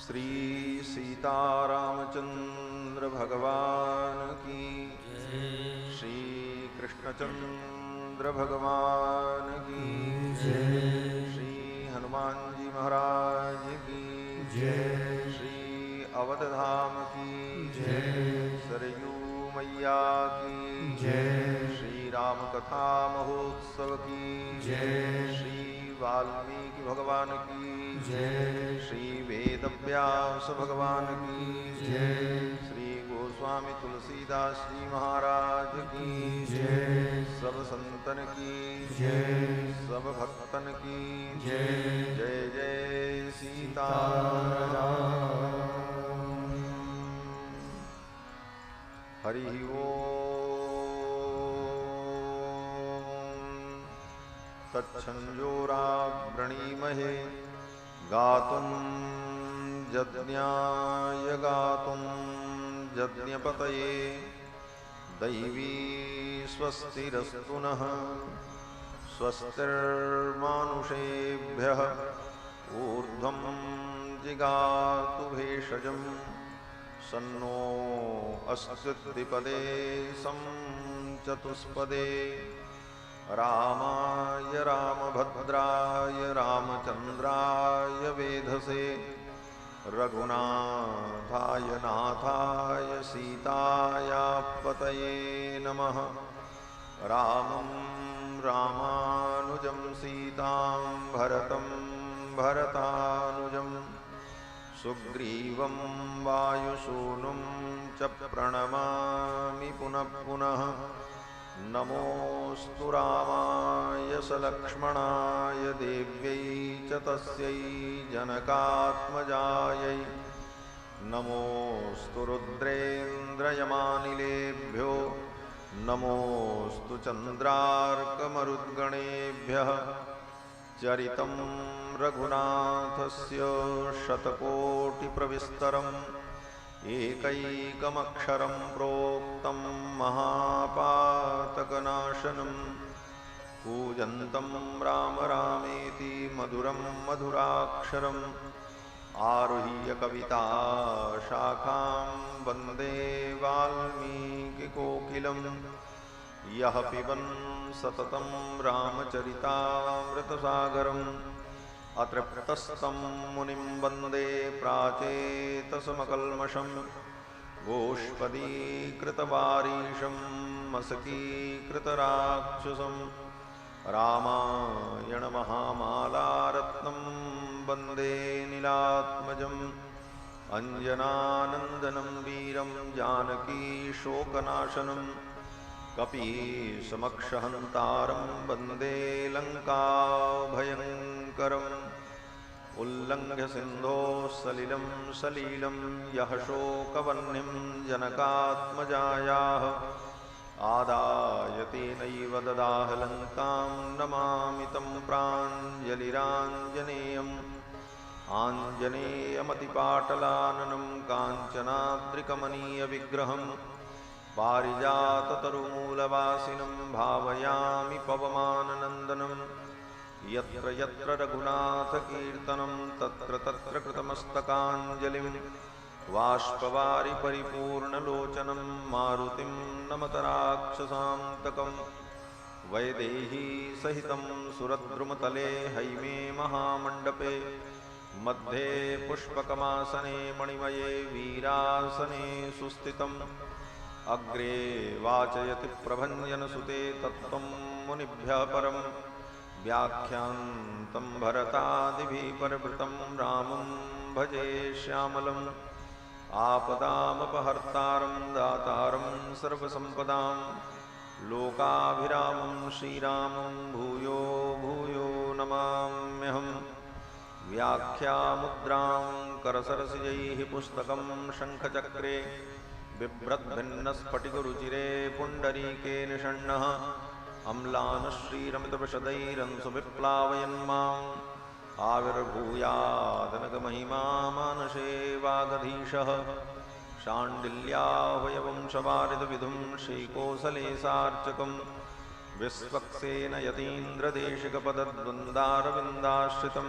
श्री सीतारामचंद्र भगवान की, श्री कृष्णचंद्र भगवान की, श्री हनुमान जी महाराज की, श्री अवधधाम की, सरयू मैया की, श्री राम कथा महोत्सव की, श्री वाल्मीकि भगवान की, श्री वेदव्यास भगवान की, श्री गोस्वामी तुलसीदास जी महाराज की, सब संतन की, सब भक्तन की, जय जय सीताराम। हरि ओम। तच्छंजोरावृणीमहे गातुं यज्ञाय गातुं यज्ञपतये दैवी स्वस्तिरस्तु नः स्वस्तिर्मानुषेभ्यः ऊर्ध्वं जिगातु भेषजं सन्नो अस्त्युत्तिपदे सं चतुष्पदे रामाय रामभद्राय रामचंद्राय वेधसे रघुनाथाय नाथाय सीतायापतये नमः। रामं रामानुजं सीतां भरतं भरतानुजं सुग्रीवं वायुसूनुं च प्रणमामि पुनः पुनः। नमोऽस्तु रामाय सलक्ष्मणाय देव्यै च तस्यै जनकात्मजायै नमोऽस्तु रुद्रेन्द्रयमानिलेभ्यो नमोऽस्तु चन्द्रार्कमरुद्गणेभ्यः। चरितं रघुनाथस्य शतकोटिप्रविस्तरम् एकैकमक्षरं प्रोक्तं महापातकनाशनं कूजन्तं राम रामेति मधुरं मधुराक्षरम् आरुह्य कविताशाखां वन्दे वाल्मीकिकोकिलं यः पिबन् सततं रामचरितामृतसागरम् अतृप्तस्तं मुनिं वन्दे प्राचेतसमकल्मषं गोष्पदीकृतवारीशं मसकीकृतराक्षसं रामायणमहामालारत्नं वन्दे नीलात्मजम् अञ्जनानन्दनं वीरं जानकीशोकनाशनं कपीसमक्षहन्तारं वन्दे लङ्काभयङ्करम् उल्लङ्घ्य सिन्धोः सलिलं सलीलं यः शोकवह्निं जनकात्मजायाः आदाय तेनैव ददाह लङ्कां नमामि तं प्राञ्जलिराञ्जनेयम् आञ्जनेयमतिपाटलाननं काञ्चनाद्रिकमनीयविग्रहम् पारिजाततरुमूलवासिनं भावयामि पवमाननन्दनं यत्र यत्र रघुनाथकीर्तनं तत्र तत्र कृतमस्तकाञ्जलिं बाष्पवारि परिपूर्णलोचनं मारुतिं नमत राक्षसान्तकं वैदेही सहितं सुरद्रुमतले हैमे महामण्डपे मध्ये पुष्पकमासने मणिमये वीरासने सुस्थितम् अग्रे वाचयति प्रभञ्जनसुते तत्त्वं मुनिभ्यः परं व्याख्यान्तं भरतादिभिः परिवृतं रामं भजे श्यामलम् आपदामपहर्तारं दातारं सर्वसम्पदां लोकाभिरामं श्रीरामं भूयो भूयो नमाम्यहम्। व्याख्यामुद्रां करसरसिजैः पुस्तकं शङ्खचक्रे बिभ्रद्भिन्नस्फटिकरुचिरे पुण्डरीके निषण्णः अम्लानश्रीरमितप्रशदैरंसुविप्लावयन्माम् आविर्भूयादनकमहिमा मानसे वागधीशः शाण्डिल्याह्वयवंशवारिदविधुं श्रीकोसलेशार्चकं विश्वक्सेन यतीन्द्रदेशिकपदद्वन्द्वारविन्दाश्रितं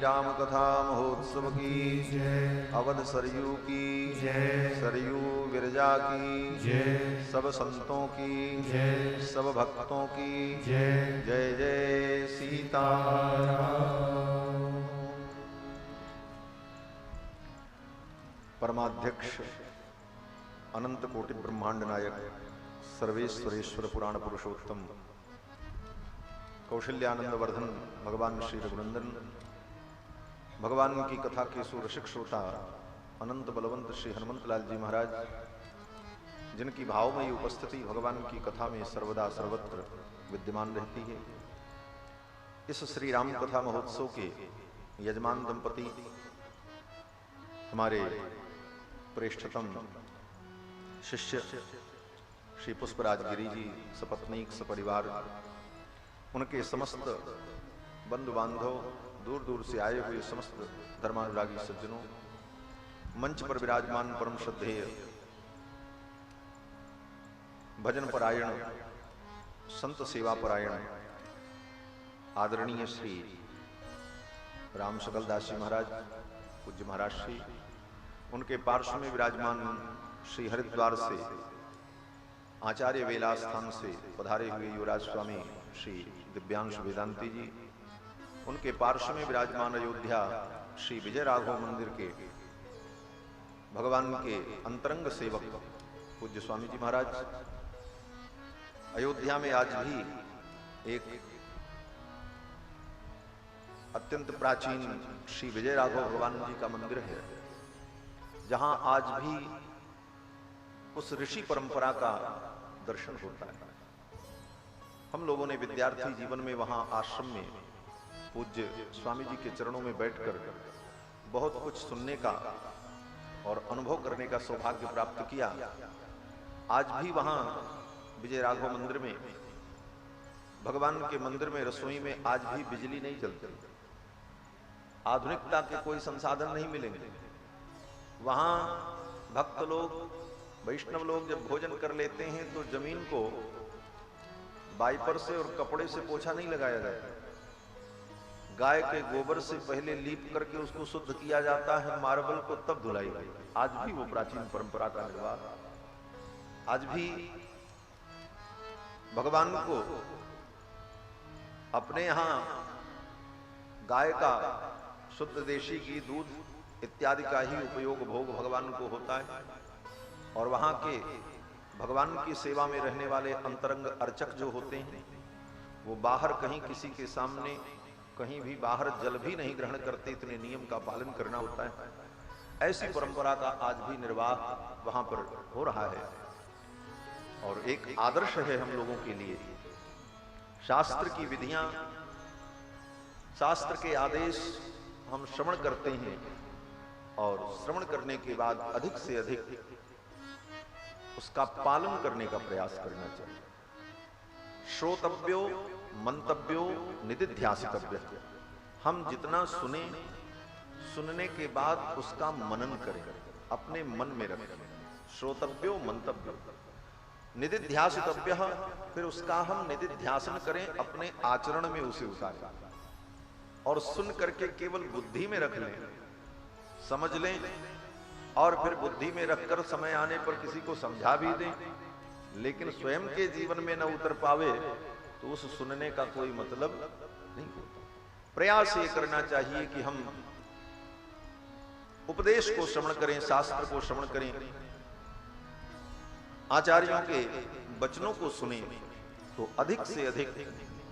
राम कथा महोत्सव की जय। अवध सरयू की जय। सरयू विरजा की जय। सब संतों की जय। सब भक्तों की जय। जय जय सीताराम। परमाध्यक्ष अनंत कोटि ब्रह्मांड नायक सर्वेश्वरेश्वर पुराण पुरुषोत्तम कौशल्यानंद वर्धन भगवान श्री रघुनंदन, भगवान की कथा के सुरसिक श्रोता अनंत बलवंत श्री हनुमंत लाल जी महाराज, जिनकी भावमयी उपस्थिति भगवान की कथा में सर्वदा सर्वत्र विद्यमान रहती है। इस श्री राम कथा महोत्सव के यजमान दंपति हमारे प्रेष्ठतम शिष्य श्री पुष्पराज गिरी जी सपत्नीक सपरिवार, उनके समस्त बंधु बांधव, दूर दूर से आए हुए समस्त धर्मानुरागी सज्जनों, मंच पर विराजमान परम श्रद्धेय भजन परायण संत सेवा परायण आदरणीय श्री राम सकलदास जी महाराज, पूज्य महाराज श्री, उनके पार्श्व में विराजमान श्री हरिद्वार से आचार्य वेला स्थान से पधारे हुए युवराज स्वामी श्री दिव्यांश वेदांती जी, उनके पार्श्व में विराजमान अयोध्या श्री विजय राघव मंदिर के भगवान के अंतरंग सेवक पूज्य स्वामी जी महाराज। अयोध्या में आज भी एक अत्यंत प्राचीन श्री विजय राघव भगवान जी का मंदिर है, जहां आज भी उस ऋषि परंपरा का दर्शन होता है। हम लोगों ने विद्यार्थी जीवन में वहां आश्रम में पूज्य स्वामी जी के चरणों में बैठकर बहुत कुछ सुनने का और अनुभव करने का सौभाग्य प्राप्त किया। आज भी वहां विजय राघव मंदिर में, भगवान के मंदिर में, रसोई में आज भी बिजली नहीं चलती, आधुनिकता के कोई संसाधन नहीं मिलेंगे। वहां भक्त लोग, वैष्णव लोग जब भोजन कर लेते हैं तो जमीन को वाइपर से और कपड़े से पोछा नहीं लगाया जाता, गाय के गोबर से पहले लीप करके उसको शुद्ध किया जाता है, मार्बल को तब धुलाई जाती है। आज भी वो प्राचीन परंपरा का निर्वाह। आज भी भगवान को अपने यहां गाय का शुद्ध देशी घी, दूध इत्यादि का ही उपयोग भोग भगवान को होता है। और वहां के भगवान की सेवा में रहने वाले अंतरंग अर्चक जो होते हैं, वो बाहर कहीं किसी के सामने कहीं भी बाहर जल भी नहीं ग्रहण करते, इतने नियम का पालन करना होता है। ऐसी परंपरा का आज भी निर्वाह वहां पर हो रहा है और एक आदर्श है हम लोगों के लिए। शास्त्र की विधियां, शास्त्र के आदेश हम श्रवण करते हैं और श्रवण करने के बाद अधिक से अधिक उसका पालन करने का प्रयास करना चाहिए। श्रोतव्यो मंतव्यो निदिध्यासितव्य। हम जितना सुने, सुनने के बाद उसका मनन करें, अपने मन में रखें। श्रोतव्यो मंतव्यो निदिध्यासितव्य, फिर उसका हम निदिध्यासन करें, अपने आचरण में उसे उतारें। और सुन करके केवल बुद्धि में रख लें, समझ लें और फिर बुद्धि में रखकर समय आने पर किसी को समझा भी दें, लेकिन स्वयं के जीवन में न उतर पावे तो उस सुनने का कोई मतलब नहीं होता। प्रयास ये करना चाहिए कि हम उपदेश को श्रवण करें, शास्त्र को श्रवण करें, आचार्यों के वचनों को सुने, तो अधिक से अधिक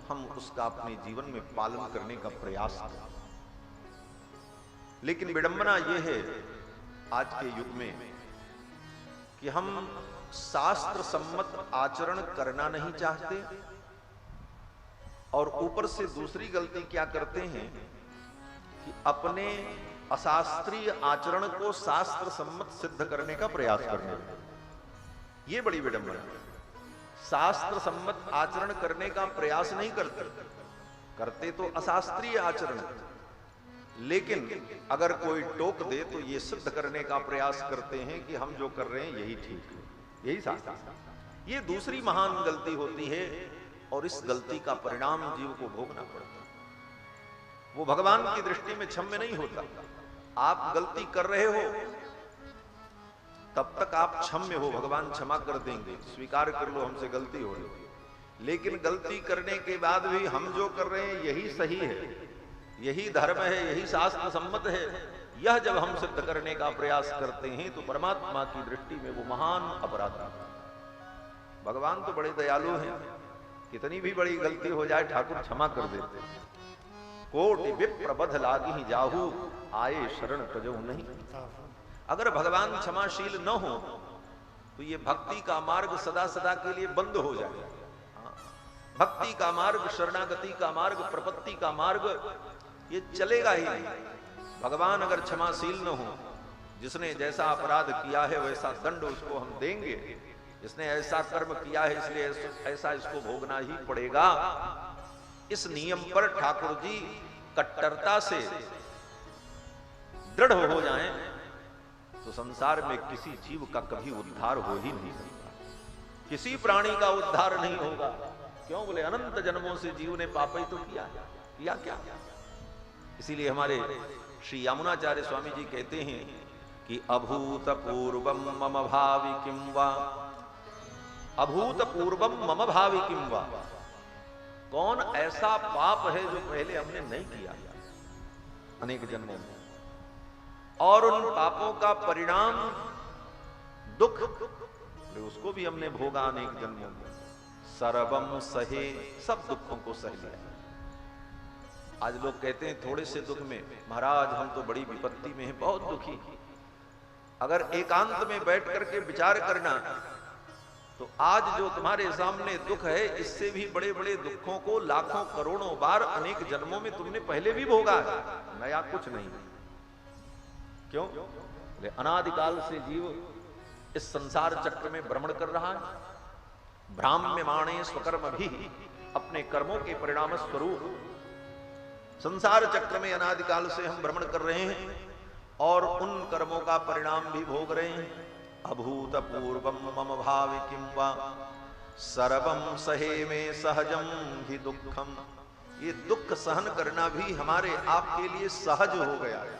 हम उसका अपने जीवन में पालन करने का प्रयास करें। लेकिन विडंबना यह है आज के युग में कि हम शास्त्र सम्मत आचरण करना नहीं चाहते और ऊपर से दूसरी गलती क्या करते हैं कि अपने अशास्त्रीय आचरण को शास्त्र सम्मत सिद्ध करने का प्रयास करने लगते। ये बड़ी विडंबना है। शास्त्र सम्मत आचरण करने का प्रयास नहीं करते तो अशास्त्रीय आचरण, लेकिन अगर कोई टोक दे तो ये सिद्ध करने का प्रयास करते हैं कि हम जो कर रहे हैं यही ठीक है, यही शास्त्र। ये दूसरी महान गलती होती है और इस गलती का परिणाम जीव को भोगना पड़ता है। वो भगवान की दृष्टि में क्षम्य नहीं होता। आप गलती कर रहे हो तब तक आप क्षम्य हो, भगवान क्षमा कर देंगे, स्वीकार कर लो हमसे गलती हो रही। लेकिन गलती करने के बाद भी हम जो कर रहे हैं यही सही है, यही धर्म है, यही शास्त्र सम्मत है, यह जब हम सिद्ध करने का प्रयास करते हैं तो परमात्मा की दृष्टि में वो महान अपराध है। भगवान तो बड़े दयालु हैं, कितनी भी बड़ी गलती हो जाए ठाकुर क्षमा कर देते हैं। कोटि विप्र बध लागी जाहू, आए शरण तजो नहीं। अगर भगवान क्षमाशील न हो तो ये भक्ति का मार्ग सदा सदा के लिए बंद हो जाए। भक्ति का मार्ग, शरणागति का मार्ग, प्रपत्ति का मार्ग ये चलेगा ही नहीं। भगवान अगर क्षमाशील न हो, जिसने जैसा अपराध किया है वैसा दंड उसको हम देंगे, जिसने ऐसा कर्म किया है इसलिए ऐसा इसको भोगना ही पड़ेगा, इस नियम पर ठाकुर जी कट्टरता से दृढ़ हो जाएं तो संसार में किसी जीव का कभी उद्धार हो ही नहीं सकता, किसी प्राणी का उद्धार नहीं होगा। क्यों बोले? अनंत जन्मों से जीव ने पाप ही तो किया है, किया क्या? इसीलिए हमारे श्री यमुनाचार्य स्वामी जी कहते हैं कि अभूतपूर्वम मम भावी किम वा, अभूतपूर्वम मम भावी किम वा। कौन ऐसा पाप है जो पहले हमने नहीं किया अनेक जन्मों में, और उन पापों का परिणाम दुख उसको भी हमने भोगा अनेक जन्मों में। सर्वम सहे, सब दुखों को सह लिया। आज लोग कहते हैं थोड़े से दुख में महाराज हम तो बड़ी विपत्ति में हैं, बहुत दुखी। अगर एकांत में बैठ करके विचार करना तो आज जो तुम्हारे सामने दुख है इससे भी बड़े बड़े दुखों को लाखों करोड़ों बार अनेक जन्मों में तुमने पहले भी भोगा है, नया कुछ नहीं। क्यों? अनादिकाल से जीव इस संसार चक्र में भ्रमण कर रहा है। भ्राम्यमाणे स्वकर्म भी, अपने कर्मों के परिणाम स्वरूप संसार चक्र में अनादिकाल से हम भ्रमण कर रहे हैं और उन कर्मों का परिणाम भी भोग रहे हैं। अभूतपूर्वम मम भावी किम वा, सर्वम सहे में सहजम ही दुखम। ये दुख सहन करना भी हमारे आपके लिए सहज हो गया है।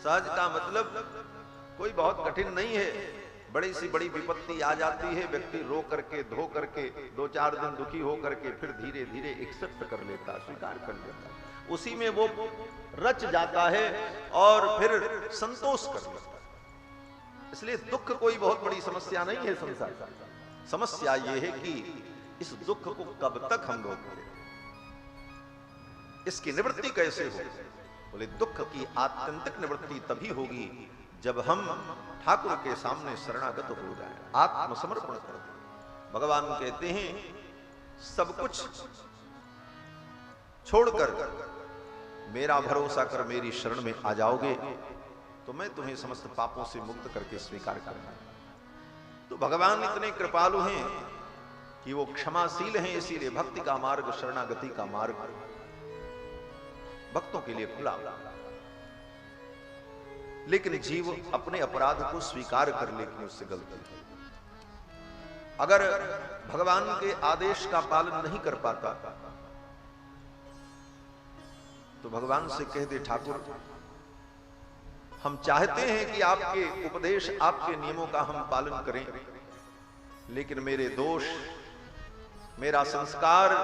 सहज का मतलब कोई बहुत कठिन नहीं है। बड़ी सी बड़ी विपत्ति आ जाती है, व्यक्ति रो करके धो करके 2-4 दिन दुखी हो करके फिर धीरे धीरे एक्सेप्ट कर लेता, स्वीकार कर लेता, उसी में वो रच जाता है और फिर संतोष कर लेता। इसलिए दुख कोई बहुत बड़ी समस्या नहीं है संसार का। समस्या ये है कि इस दुख को कब तक हम लोग करें, इसकी निवृत्ति कैसे हो। बोले दुख की आत्यंतिक निवृत्ति तभी होगी जब हम ठाकुर के सामने शरणागत हो जाए, आत्मसमर्पण कर दें। भगवान कहते हैं सब कुछ छोड़कर मेरा भरोसा कर मेरी शरण में आ जाओगे तो मैं तुम्हें समस्त पापों से मुक्त करके स्वीकार करूंगा। तो भगवान इतने कृपालु हैं कि वो क्षमाशील हैं, इसीलिए भक्ति का मार्ग, शरणागति का मार्ग भक्तों के लिए खुला। लेकिन जीव अपने अपराध को स्वीकार कर ले कि उससे गलती है। अगर भगवान के आदेश का पालन नहीं कर पाता तो भगवान से कह दे ठाकुर हम चाहते हैं कि आपके उपदेश, आपके नियमों का हम पालन करें, लेकिन मेरे दोष, मेरा संस्कार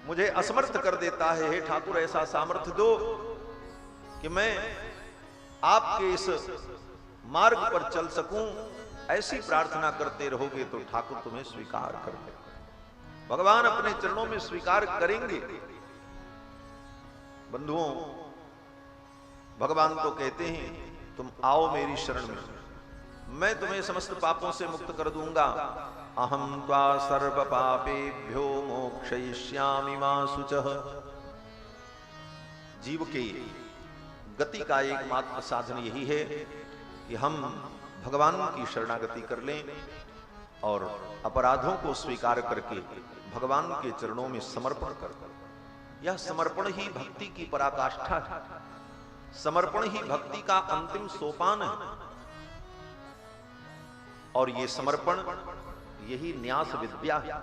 मुझे असमर्थ कर देता है। हे ठाकुर ऐसा सामर्थ्य दो कि मैं आपके इस मार्ग पर चल सकूं। ऐसी प्रार्थना करते रहोगे तो ठाकुर तुम्हें स्वीकार कर ले। भगवान अपने चरणों में स्वीकार करेंगे। बंधुओं, भगवान तो कहते हैं तुम आओ मेरी शरण में, मैं तुम्हें समस्त पापों से मुक्त कर दूंगा। अहम त्वा सर्व पापेभ्यो मोक्षयिष्यामि मा शुचः। जीव की गति का एकमात्र साधन यही है कि हम भगवान की शरणागति कर लें और अपराधों को स्वीकार करके भगवान के चरणों में समर्पण कर। यह समर्पण ही भक्ति की पराकाष्ठा है, समर्पण ही भक्ति का अंतिम सोपान है। और ये समर्पण, यही न्यास विद्या है।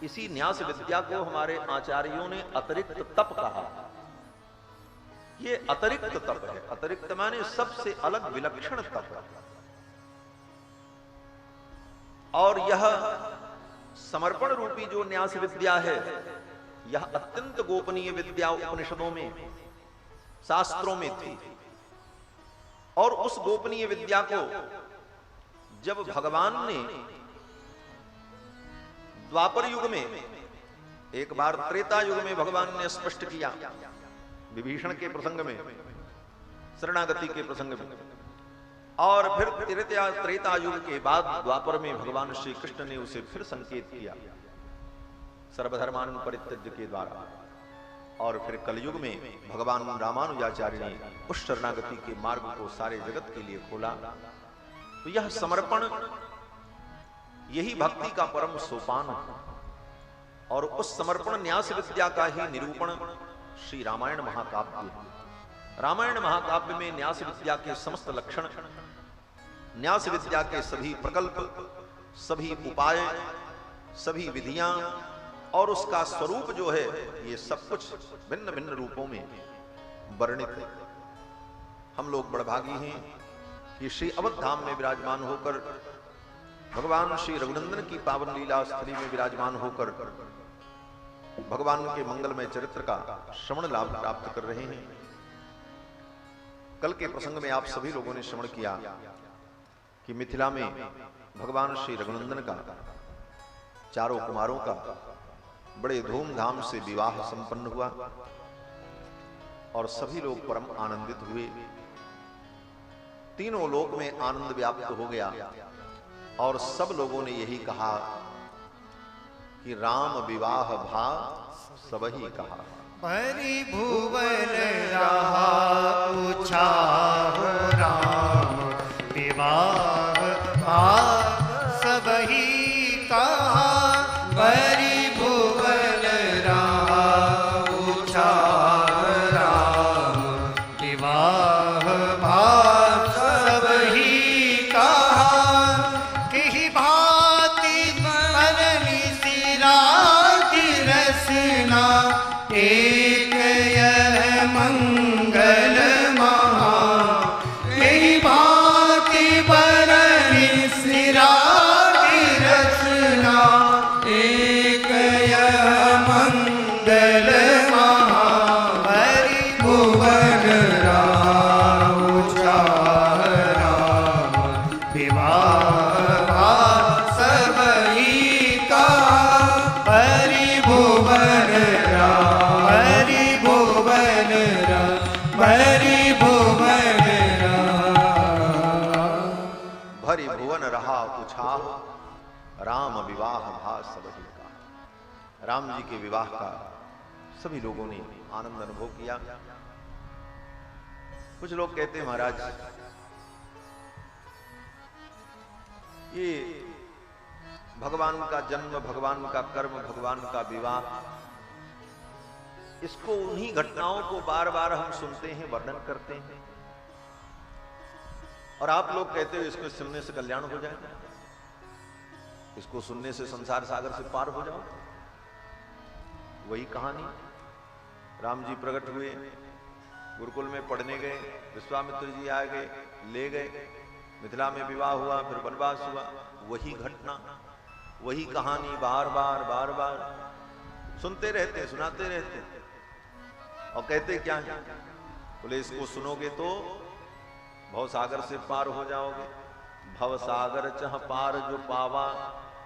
इसी न्यास विद्या को हमारे आचार्यों ने अतिरिक्त तप कहा। ये अतिरिक्त तप है। अतिरिक्त माने सबसे अलग विलक्षण तप है। और यह समर्पण रूपी जो न्यास विद्या है, यह अत्यंत गोपनीय विद्या उपनिषदों में, शास्त्रों में थी। और उस गोपनीय विद्या को जब भगवान ने द्वापर युग में, एक बार त्रेता युग में भगवान ने स्पष्ट किया, विभीषण के प्रसंग में, शरणागति के प्रसंग में, और फिर त्रेता युग के बाद द्वापर में भगवान श्री कृष्ण ने उसे फिर संकेत किया सर्वधर्मान परित्यज्य के द्वारा। और फिर कलयुग में भगवान रामानुजाचार्य ने उस शरणागति के मार्ग को सारे जगत के लिए खोला। तो यह समर्पण, यही भक्ति का परम सोपान है। और उस समर्पण न्यास विद्या का ही निरूपण श्री रामायण महाकाव्य है। रामायण महाकाव्य में न्यास विद्या के समस्त लक्षण, न्यास विद्या के सभी प्रकल्प, सभी उपाय, सभी विधियां और उसका स्वरूप जो है, ये सब कुछ भिन्न भिन्न रूपों में वर्णित है। हम लोग बड़भागी हैं कि श्री अवध धाम में विराजमान होकर, भगवान श्री रघुनंदन की पावन लीला स्थली में विराजमान होकर भगवान के मंगलमय चरित्र का श्रवण लाभ प्राप्त कर रहे हैं। कल के प्रसंग में आप सभी लोगों ने श्रवण किया कि मिथिला में भगवान श्री रघुनंदन का चारों कुमारों का बड़े धूमधाम से विवाह संपन्न हुआ और सभी लोग परम आनंदित हुए। तीनों लोक में आनंद व्याप्त हो गया और सब लोगों ने यही कहा कि राम विवाह भा सबही कहा। परिभुवन रहा पूछा हो राम विवाह भा सबही कहा। परिभुवन रहा पूछा राम विवाह भा सबही कहा। किही भांति बननी सिराग रसना एक यह मंगल महा। यही भांति बननी सिराग रसना एक यह मंगल महा। परिभुवन राम राम विवाह भा सबही कहा। परिभुवन राम परिभुवन राम परिभुवन राम। भरी भुवन रहा उछाल राम विवाह भा सबही का। राम जी के विवाह का सभी लोगों ने आनंद अनुभव किया। कुछ लोग कहते हैं महाराज ये भगवान का जन्म, भगवान का कर्म, भगवान का विवाह, इसको उन्हीं घटनाओं को बार बार हम सुनते हैं, वर्णन करते हैं, और आप लोग कहते हो इसको सुनने से कल्याण हो जाएगा, इसको सुनने से संसार सागर से पार हो जाओ। वही कहानी, राम जी प्रकट हुए, गुरुकुल में पढ़ने गए, विश्वामित्र जी आ गए, ले गए, मिथिला में विवाह हुआ, फिर वनवास हुआ। वही घटना, वही कहानी बार बार बार बार सुनते रहते, सुनाते रहते, और कहते क्या है? बोले इसको सुनोगे तो भवसागर से पार हो जाओगे। भवसागर चह पार जो पावा,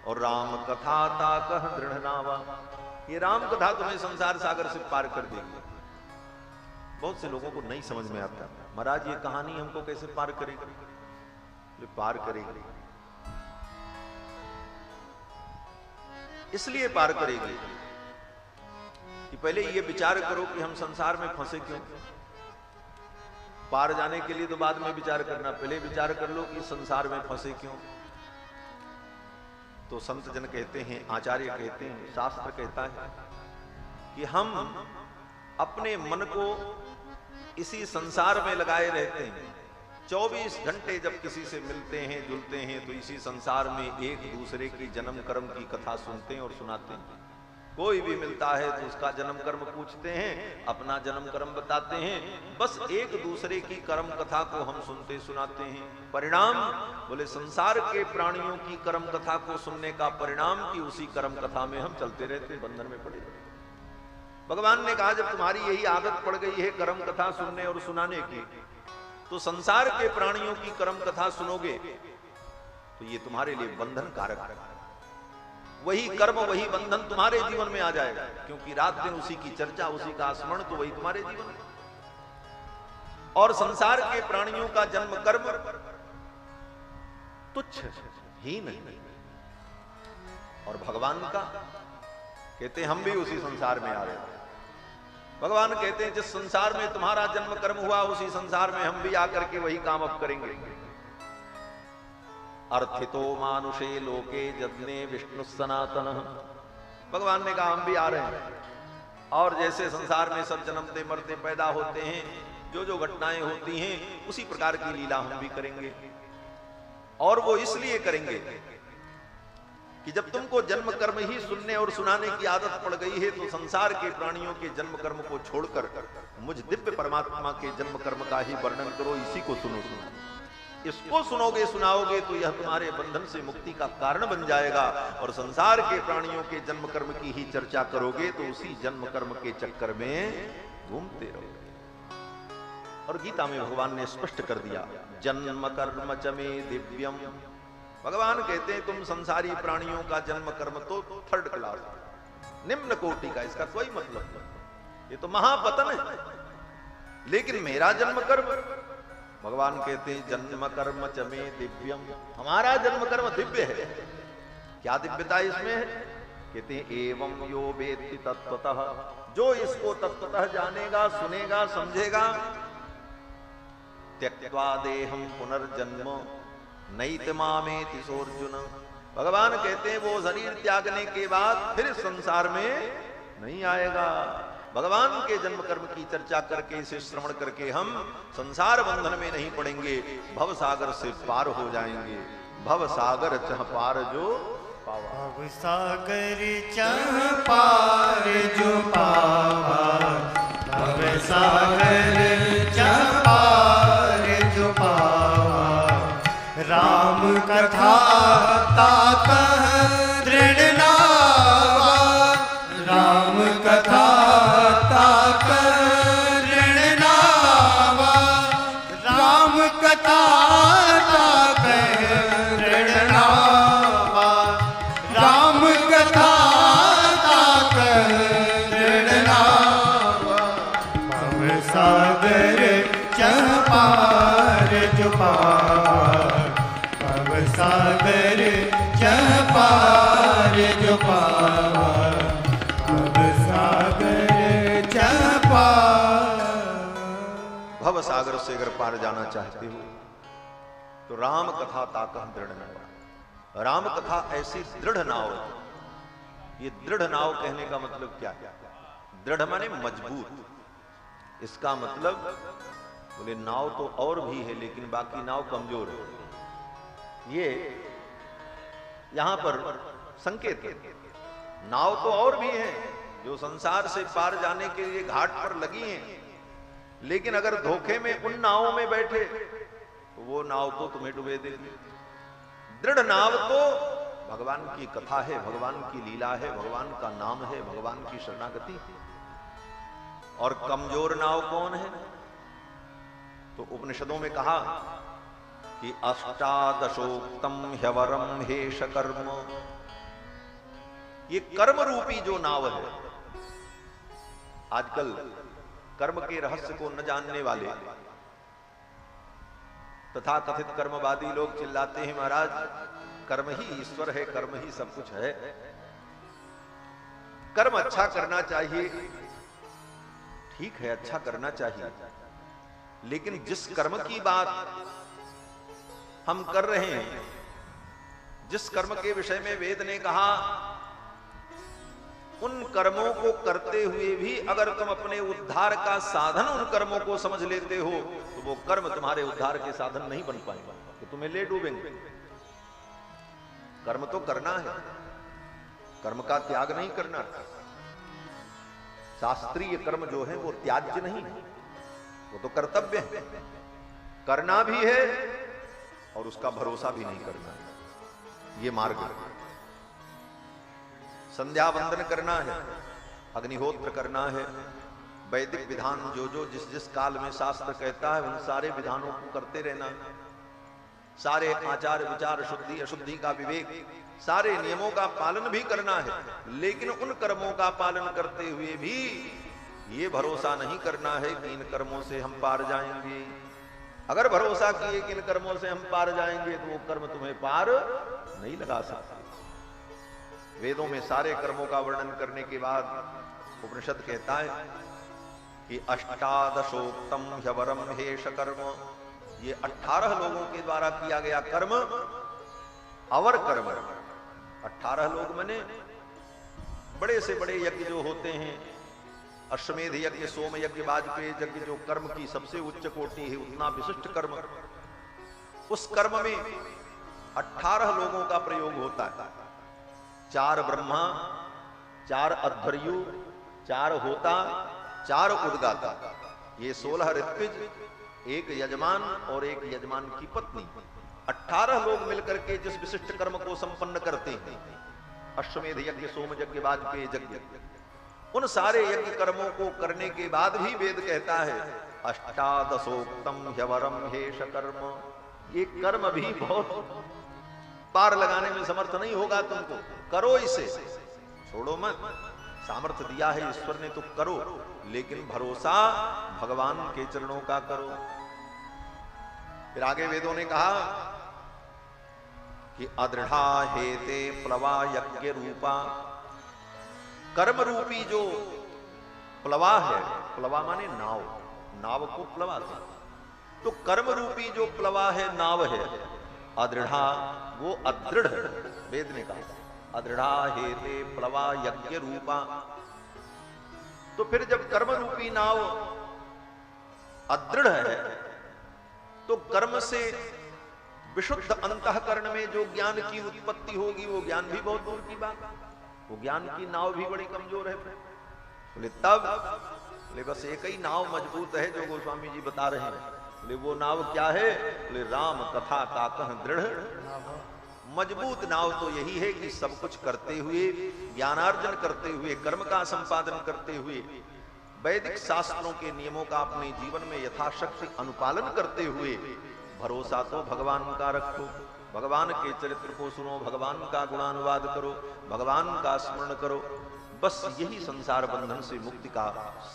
और राम कथा ताकह दृढ़ नावा। ये राम कथा तुम्हें संसार सागर से पार कर देगी। बहुत से लोगों को नहीं समझ में आता, महाराज ये कहानी हमको कैसे पार करेगी? पार करेगी, इसलिए पार करेगी कि पहले ये विचार करो कि हम संसार में फंसे क्यों। पार जाने के लिए तो बाद में विचार करना, पहले विचार कर लो कि संसार में फंसे क्यों। तो संत जन कहते हैं, आचार्य कहते हैं, शास्त्र कहता है कि हम अपने मन को इसी संसार में लगाए रहते हैं। 24 घंटे जब किसी से मिलते हैं, जुलते हैं, तो इसी संसार में एक दूसरे की जन्म कर्म की कथा सुनते हैं और सुनाते हैं। कोई भी मिलता है तो उसका जन्म कर्म पूछते हैं, अपना जन्म कर्म बताते हैं, बस एक दूसरे की कर्म कथा को हम सुनते सुनाते हैं। परिणाम बोले संसार के प्राणियों की कर्म कथा को सुनने का परिणाम कि उसी कर्म कथा में हम चलते रहते, बंधन में पड़े। भगवान ने कहा जब तुम्हारी यही आदत पड़ गई है कर्म कथा सुनने और सुनाने की, तो संसार के प्राणियों की कर्म कथा सुनोगे तो ये तुम्हारे लिए बंधन कारक है। वही कर्म वही बंधन तुम्हारे जीवन में आ जाएगा, क्योंकि रात दिन उसी की चर्चा, उसी का स्मरण, तो वही तुम्हारे जीवन में। और संसार के प्राणियों का जन्म कर्म तुच्छ ही नहीं, और भगवान का कहते हैं हम भी उसी संसार में आ रहे हैं। भगवान कहते हैं जिस संसार में तुम्हारा जन्म कर्म हुआ उसी संसार में हम भी आकर के वही काम अब करेंगे। अर्थितो मानुषे लोके जज्ञे विष्णु सनातन। भगवान ने कहा हम भी आ रहे हैं, और जैसे संसार में सब जन्मते मरते पैदा होते हैं, जो जो घटनाएं होती हैं उसी प्रकार की लीला हम भी करेंगे। और वो इसलिए करेंगे कि जब तुमको जन्म कर्म ही सुनने और सुनाने की आदत पड़ गई है, तो संसार के प्राणियों के जन्म कर्म को छोड़कर मुझ दिव्य परमात्मा के जन्म कर्म का ही वर्णन करो, इसी को सुनो। इसको सुनोगे सुनाओगे तो यह तुम्हारे बंधन से मुक्ति का कारण बन जाएगा। और संसार के प्राणियों के जन्म कर्म की ही चर्चा करोगे तो उसी जन्म कर्म के चक्कर में घूमते रहोगे। और गीता में भगवान ने स्पष्ट कर दिया, जन्म कर्म च मे दिव्यम। भगवान कहते हैं तुम संसारी प्राणियों का जन्म कर्म तो थर्ड क्लास, निम्न कोटि का, इसका कोई मतलब नहीं, ये तो महापतन है। लेकिन मेरा जन्म कर्म, भगवान कहते हैं जन्म कर्म च मे दिव्यम, हमारा जन्म कर्म दिव्य है। क्या दिव्यता इसमें है? कहते हैं एवं यो वेत्ति तत्वतः, जो इसको तत्वतः जानेगा, सुनेगा, समझेगा, त्यक्त्वा देहं पुनर्जन्म नैति मामेति सोऽर्जुन। भगवान कहते हैं वो शरीर त्यागने के बाद फिर संसार में नहीं आएगा। भगवान के जन्म कर्म की चर्चा करके, इसे श्रवण करके हम संसार बंधन में नहीं पड़ेंगे, भव सागर से पार हो जाएंगे। भव सागर चह पार जो पावा, भव सागर चह पार जो पावा, भव सागर चह पार जो पावा। राम कथा ताकह दृढ़ नावा, राम कथा सागर चह पार जो पावा, भव सागर चह पार। भव सागर से अगर पार जाना चाहते हो तो राम कथा ताकह दृढ़ नाव। राम कथा ऐसी दृढ़ नाव है। ये दृढ़ नाव कहने का मतलब क्या है? दृढ़ माने मजबूत। इसका मतलब बोले नाव तो और भी है लेकिन बाकी नाव कमजोर है। ये यहां पर संकेत है। नाव तो और भी है जो संसार से पार जाने के लिए घाट पर लगी हैं, लेकिन अगर धोखे में उन नावों में बैठे तो वो नाव तो तुम्हें डुबे देगी। दृढ़ नाव तो भगवान की कथा है, भगवान की लीला है, भगवान का नाम है, भगवान की शरणागति है। और कमजोर नाव कौन है? तो उपनिषदों में कहा कि अष्टादशोक्तम ह्यवरम हेश कर्म। ये कर्म रूपी जो नाव है, आजकल कर्म के रहस्य को न जानने वाले तथा कथित कर्मवादी लोग चिल्लाते हैं महाराज कर्म ही ईश्वर है, कर्म ही सब कुछ है। कर्म अच्छा करना चाहिए, ठीक है अच्छा करना चाहिए, लेकिन जिस कर्म की बात हम कर रहे हैं, जिस कर्म के विषय में वेद ने कहा, उन कर्मों को करते हुए भी अगर तुम अपने उद्धार का साधन उन कर्मों को समझ लेते हो तो वो कर्म तुम्हारे उद्धार के साधन नहीं बन पाएगा, तो तुम्हें ले डूबेंगे। कर्म तो करना है, कर्म का त्याग नहीं करना। शास्त्रीय कर्म जो है वो त्याज्य नहीं है, वो तो कर्तव्य है, करना भी है और उसका भरोसा भी नहीं करना है। ये मार्ग है। संध्या वंदन करना है, अग्निहोत्र करना है, वैदिक विधान जो जिस जिस काल में शास्त्र कहता है उन सारे विधानों को करते रहना, सारे आचार विचार शुद्धि अशुद्धि का विवेक, सारे नियमों का पालन भी करना है, लेकिन उन कर्मों का पालन करते हुए भी ये भरोसा नहीं करना है कि इन कर्मों से हम पार जाएंगे। अगर भरोसा किए कि इन कर्मों से हम पार जाएंगे तो वो कर्म तुम्हें पार नहीं लगा सकते। वेदों में सारे कर्मों का वर्णन करने के बाद उपनिषद कहता है कि अष्टादशोक्तम ह्यवरम हेष कर्म, ये 18 लोगों के द्वारा किया गया कर्म अवर कर्म। 18 लोग माने बड़े से बड़े यज्ञ जो होते हैं, अश्वमेध यज्ञ, सोम यज्ञ, वाजपेयी यज्ञ, जो कर्म की सबसे उच्च कोटि है, उतना विशिष्ट कर्म, उस कर्म में 18 लोगों का प्रयोग होता है। 4 ब्रह्मा, 4 अध्वर्यु, 4 होता, 4 उद्गाता, ये 16 ऋत्विज, 1 यजमान और 1 यजमान की पत्नी, 18 लोग मिलकर के जिस विशिष्ट कर्म को संपन्न करते हैं, अश्वमेध यज्ञ, सोम यज्ञ, वाजपेयी यज्ञ, उन सारे यज्ञ कर्मों को करने के बाद भी वेद कहता है अष्टादशोक्तम ह्यवरम हेष कर्म। ये कर्म भी बहुत पार लगाने में समर्थ नहीं होगा तुमको, करो इसे, छोड़ो मत। सामर्थ्य दिया है ईश्वर ने तो करो, लेकिन भरोसा भगवान के चरणों का करो। फिर आगे वेदों ने कहा कि अदृढ़ा हेते प्लवा यज्ञ रूपा, कर्म रूपी जो प्लवा है, प्लवा माने नाव, नाव को प्लवा थे, तो कर्म रूपी जो प्लवा है, नाव है, अदृढ़ा, वो अदृढ़ है। वेद ने कहा अदृढ़ा हेते प्लवा यज्ञ रूपा। तो फिर जब कर्म रूपी नाव अदृढ़ है तो कर्म से विशुद्ध अंतःकरण में जो ज्ञान की उत्पत्ति होगी वो ज्ञान भी बहुत दूर की बात, वो ज्ञान की नाव भी बड़ी कमजोर है। बोले तब, बोले बस एक ही नाव मजबूत है जो गोस्वामी जी बता रहे हैं। बोले वो नाव क्या है? बोले राम कथा ताकह दृढ़। मजबूत नाव तो यही है कि सब कुछ करते हुए, ज्ञानार्जन करते हुए, कर्म का संपादन करते हुए, वैदिक शास्त्रों के नियमों का अपने जीवन में यथाशक्ति अनुपालन करते हुए भरोसा तो भगवान का रखो, भगवान के चरित्र को सुनो, भगवान का गुणानुवाद करो, भगवान का स्मरण करो। बस यही संसार बंधन से मुक्ति का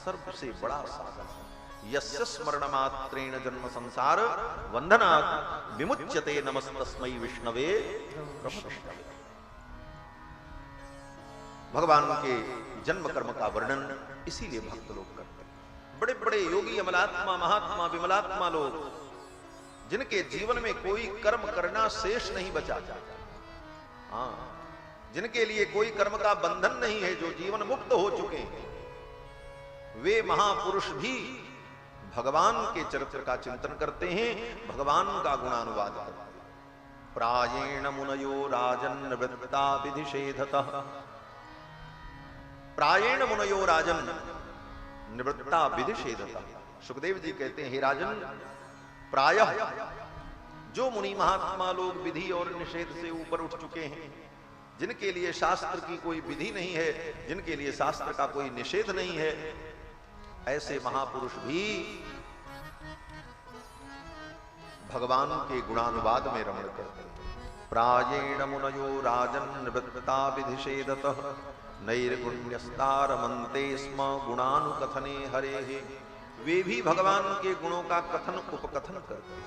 सबसे बड़ा साधन है। यस्य स्मरण मात्रेण जन्म संसार बंधनात् विमुच्यते नमस्तस्मै विष्णवे प्रभुष्टवे। भगवान के जन्म कर्म का वर्णन इसीलिए भक्त लोग करते हैं। बड़े बड़े योगी, अमलात्मा, महात्मा, विमलात्मा लोग, जिनके जीवन में कोई कर्म करना शेष नहीं बचा, हाँ, जिनके लिए कोई कर्म का बंधन नहीं है, जो जीवन मुक्त हो चुके हैं, वे महापुरुष भी भगवान के चरित्र का चिंतन करते हैं, भगवान का गुणानुवाद करते हैं। प्रायेण मुनयो राजन निवृत्ता विधिषेधतः, प्रायेण मुनयो राजन निवृत्ता विधिषेधतः। सुखदेव जी कहते हैं, हे राजन, प्रायः जो मुनि महात्मा लोग विधि और निषेध से ऊपर उठ चुके हैं, जिनके लिए शास्त्र की कोई विधि नहीं है, जिनके लिए शास्त्र का कोई निषेध नहीं है, ऐसे महापुरुष भी भगवान के गुणानुवाद में रमण करते हैं। प्रायेण मुनयो राजन निवृत्ता विधिषेधतः नैर्गुण्यस्तारमन्ते स्म गुणानुकथने हरेः। वे भी भगवान के गुणों का कथन उपकथन करते हैं।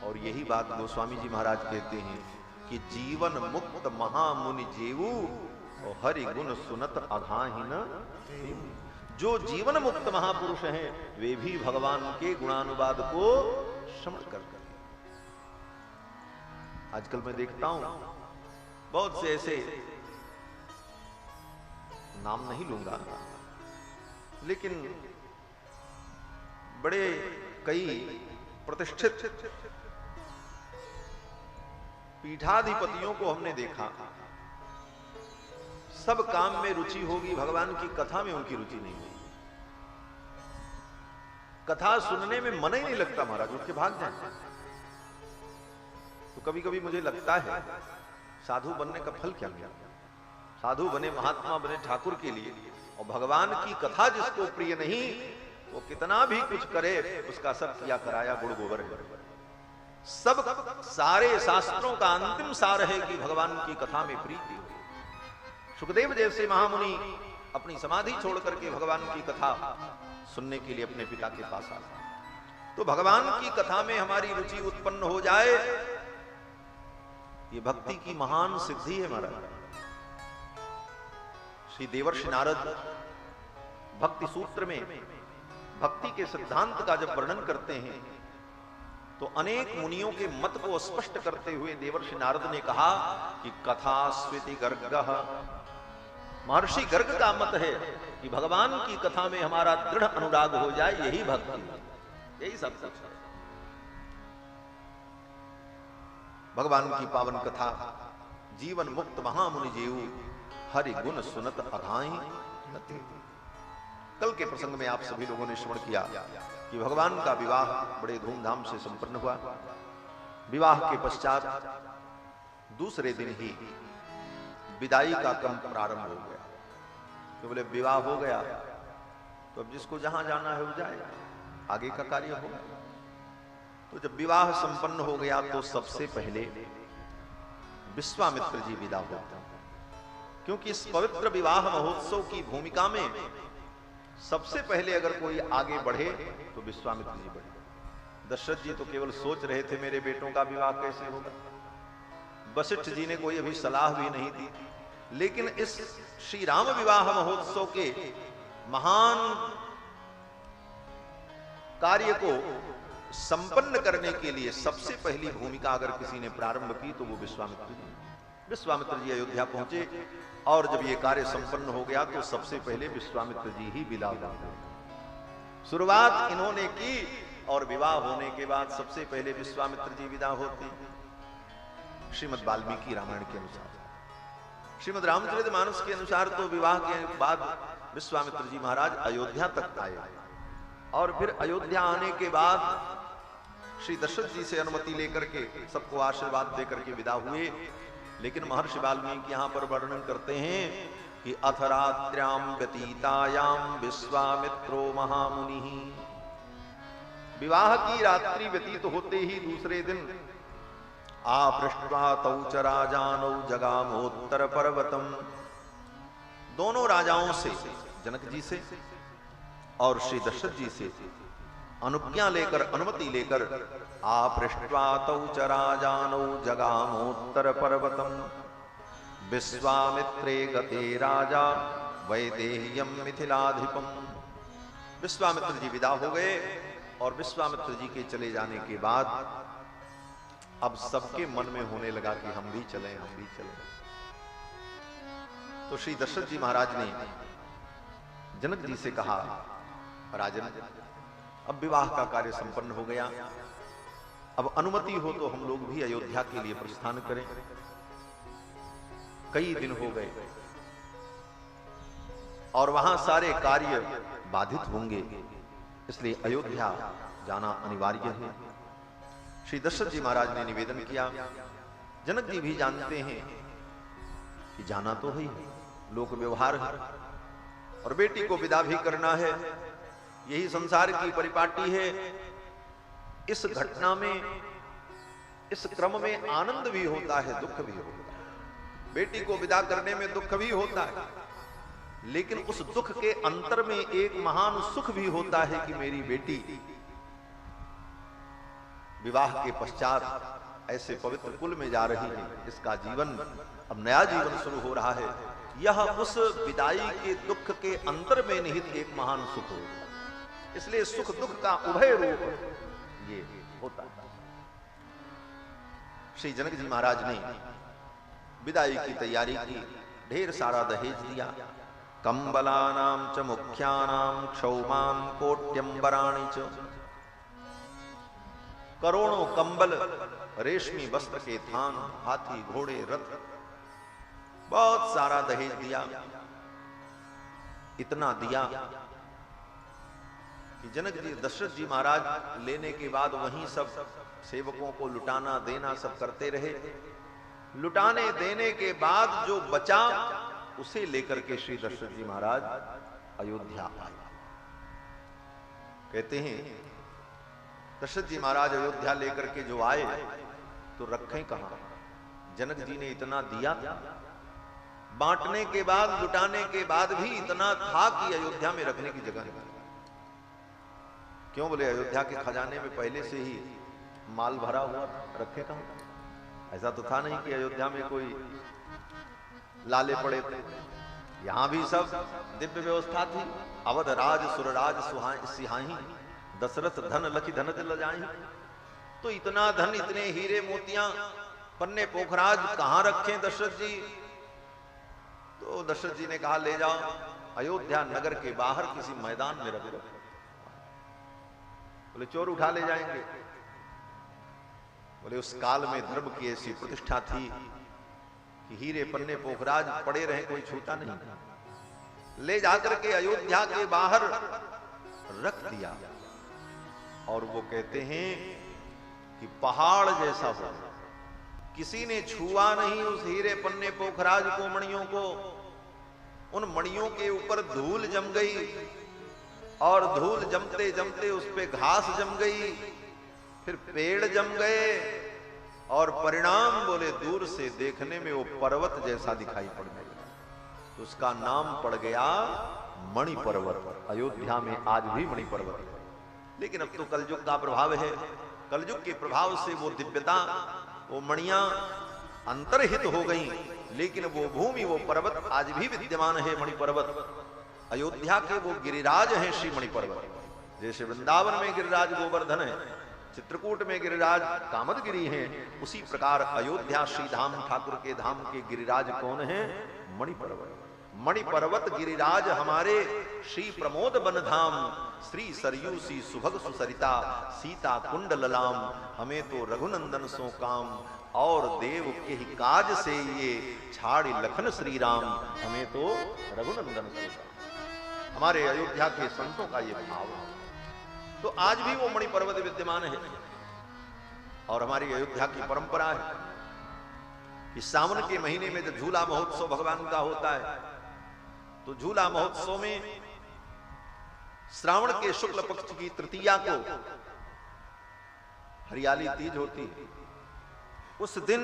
और यही बात गोस्वामी जी महाराज कहते हैं कि जीवन मुक्त महामुनि जेऊ और हरि गुण सुनत अघाहिन। जो जीवन मुक्त महापुरुष हैं वे भी भगवान के गुणानुवाद को श्रवण करते हैं। आजकल मैं देखता हूं बहुत से ऐसे, नाम नहीं लूंगा, लेकिन बड़े कई प्रतिष्ठित पीठाधिपतियों को हमने देखा, सब काम में रुचि होगी, भगवान की कथा में उनकी रुचि नहीं होगी। कथा सुनने में मन ही नहीं लगता महाराज, उठ के भाग जाए। तो कभी कभी मुझे लगता है साधु बनने का फल क्या मिला। साधु बने, महात्मा बने ठाकुर के लिए, और भगवान की कथा जिसको प्रिय नहीं, वो कितना भी कुछ करे उसका सब किया कराया गुड़ गोबर। सब सारे शास्त्रों का अंतिम सार है कि भगवान की कथा में प्रीति हो। सुखदेव जैसे महामुनि अपनी समाधि छोड़ करके भगवान की कथा सुनने के लिए अपने पिता के पास आए। तो भगवान की कथा में हमारी रुचि उत्पन्न हो जाए, ये भक्ति की महान सिद्धि है महाराज। श्री देवर्षि नारद भक्ति सूत्र में भक्ति के सिद्धांत का जब वर्णन करते हैं तो अनेक मुनियों के मत को स्पष्ट करते हुए देवर्षि नारद ने कहा कि कथा स्विति गर्गः। महर्षि गर्ग का मत है कि भगवान की कथा में हमारा दृढ़ अनुराग हो जाए, यही भक्ति, यही सब कुछ है। भगवान की पावन कथा जीवन मुक्त महामुनि जीव हरि गुण सुनत अघाई। कल के प्रसंग में आप सभी लोगों ने श्रवण किया कि भगवान का विवाह बड़े धूमधाम से संपन्न हुआ। विवाह के पश्चात दूसरे दिन ही विदाई का क्रम प्रारंभ हो गया। तो बोले विवाह हो गया तो अब जिसको जहां जाना है वो जाए, आगे का कार्य होगा। तो जब विवाह संपन्न हो गया तो सबसे पहले विश्वामित्र जी विदा होते हैं, क्योंकि इस पवित्र विवाह महोत्सव की भूमिका में सबसे पहले अगर कोई आगे बढ़े तो विश्वामित्र जी बढ़े। दशरथ जी तो केवल सोच रहे थे मेरे बेटों का विवाह कैसे होगा, वशिष्ठ जी ने कोई अभी सलाह भी नहीं दी। लेकिन इस श्री राम विवाह महोत्सव के महान कार्य को संपन्न करने के लिए सबसे पहली भूमिका अगर किसी ने प्रारंभ की तो वो विश्वामित्र जी। विश्वामित्र जी अयोध्या पहुंचे और जब ये कार्य संपन्न हो गया तो सबसे पहले विश्वामित्र जी ही विदा हुए। शुरुआत इन्होंने की और विवाह होने के बाद सबसे पहले विश्वामित्र जी विदा होते। श्रीमद् वाल्मीकि रामायण के अनुसार, श्रीमद् रामचरितमानस के अनुसार तो विवाह के बाद विश्वामित्र जी महाराज अयोध्या तक आए और फिर अयोध्या आने के बाद श्री दशरथ जी से अनुमति लेकर के सबको आशीर्वाद देकर के विदा हुए। लेकिन महर्षि वाल्मीकि यहां पर वर्णन करते हैं कि अथ रात्र्याम व्यतीतायाम विश्वामित्रो महामुनि। विवाह की रात्रि व्यतीत होते ही दूसरे दिन आपृष्ट्वा तौ च राजानौ जगामोत्तर पर्वतम। दोनों राजाओं से, जनक जी से और श्री दशरथ जी से अनुज्ञा लेकर, अनुमति लेकर आपृष्ट्वा तौ च राजानौ जगामोत्तर पर्वतम विश्वामित्रे गते राजा वैदेह्यम मिथिलाधिपम। विश्वामित्र जी विदा हो गए और विश्वामित्र जी के चले जाने के बाद अब सबके मन में होने लगा कि हम भी चलें, हम भी चलें। तो श्री दशरथ जी महाराज ने जनक जी से कहा, राजन अब विवाह का कार्य संपन्न हो गया, अब अनुमति हो तो हम लोग भी अयोध्या के लिए प्रस्थान करें। कई दिन हो गए और वहां सारे कार्य बाधित होंगे, इसलिए अयोध्या जाना अनिवार्य है। श्री दशरथ जी महाराज ने निवेदन किया। जनक जी भी जानते हैं कि जाना तो है, लोक व्यवहार है और बेटी को विदा भी करना है, यही संसार की परिपाटी है। इस घटना में, इस क्रम में आनंद भी होता है, दुख भी होता है। बेटी को विदा करने में दुख भी होता है, लेकिन उस दुख के अंतर में एक महान सुख भी होता है कि मेरी बेटी विवाह के पश्चात ऐसे पवित्र कुल में जा रही है, इसका जीवन अब नया जीवन शुरू हो रहा है। यह उस विदाई के दुख के अंतर में निहित एक महान सुख होता है। इसलिए सुख दुख का उभय रूप ये होता है। श्री जनक जी महाराज ने विदाई की तैयारी की, ढेर सारा दहेज दिया। कंबलानाम च मुख्यानाम क्षौमान कोट्यंबराणि च। करोड़ों कंबल, रेशमी वस्त्र के थान, हाथी घोड़े रथ, बहुत सारा दहेज दिया, इतना दिया कि जनक जी दशरथ जी महाराज लेने के बाद वहीं सब सेवकों को लुटाना देना सब करते रहे। लुटाने देने के बाद जो बचा उसे लेकर के श्री दशरथ जी महाराज अयोध्या आए। कहते हैं दशरथ जी महाराज अयोध्या लेकर के जो आए तो रखें कहां? जनक जी ने इतना दिया, बांटने के बाद लुटाने के बाद भी इतना था कि अयोध्या में रखने की जगह नहीं। क्यों? बोले अयोध्या के खजाने में पहले से ही माल भरा हुआ, रखे कहां? ऐसा तो था नहीं कि अयोध्या में कोई लाले पड़े थे। यहां भी सब दिव्य व्यवस्था थी। अवध राज सुरराज सिहाही, दशरथ धन लखी धन दिल जाही। तो इतना धन, इतने हीरे मोतियां, पन्ने पोखराज कहां रखें दशरथ जी? तो दशरथ जी ने कहा ले जाओ अयोध्या नगर के बाहर किसी मैदान में रख दो। बोले चोर उठा ले जाएंगे। बोले उस काल में धर्म की ऐसी प्रतिष्ठा थी कि हीरे पन्ने पोखराज पड़े रहे, कोई छूता नहीं। ले जाकर के अयोध्या के बाहर रख दिया। और वो कहते हैं कि पहाड़ जैसा हो, किसी ने छुआ नहीं उस हीरे पन्ने पोखराज को, मणियों को। उन मणियों के ऊपर धूल जम गई और धूल जमते जमते उस पे घास जम गई, फिर पेड़ जम गए और परिणाम बोले दूर से देखने में वो पर्वत जैसा दिखाई पड़ गया। तो उसका नाम पड़ गया मणि पर्वत। अयोध्या में आज भी मणि पर्वत है। लेकिन अब तो कलयुग का प्रभाव है। कलयुग के प्रभाव से वो दिव्यता, वो मणियां अंतर्हित हो गई, लेकिन वो भूमि, वो पर्वत आज भी विद्यमान है। मणि पर्वत अयोध्या के वो गिरिराज हैं, श्री मणि पर्वत। जैसे वृंदावन में गिरिराज गोवर्धन है, चित्रकूट में गिरिराज कामदगिरी हैं, उसी प्रकार अयोध्या श्री धाम ठाकुर के धाम के गिरिराज कौन है? मणि पर्वत। मणि पर्वत गिरिराज हमारे श्री प्रमोद बन धाम, श्री सरयू सी सुभग सुसरिता, सीता कुंड ललाम। हमें तो रघुनंदन सो काम, और देव के ही काज से ये छाड़ी लखन श्री राम। हमें तो रघुनंदन सो काम। हमारे अयोध्या के संतों का ये भाव है। तो आज भी वो मणि पर्वत विद्यमान है। और हमारी अयोध्या की परंपरा है कि सावन के महीने में जब झूला महोत्सव भगवान का होता है, तो झूला महोत्सव में श्रावण के शुक्ल पक्ष की तृतीया को हरियाली तीज होती है। उस दिन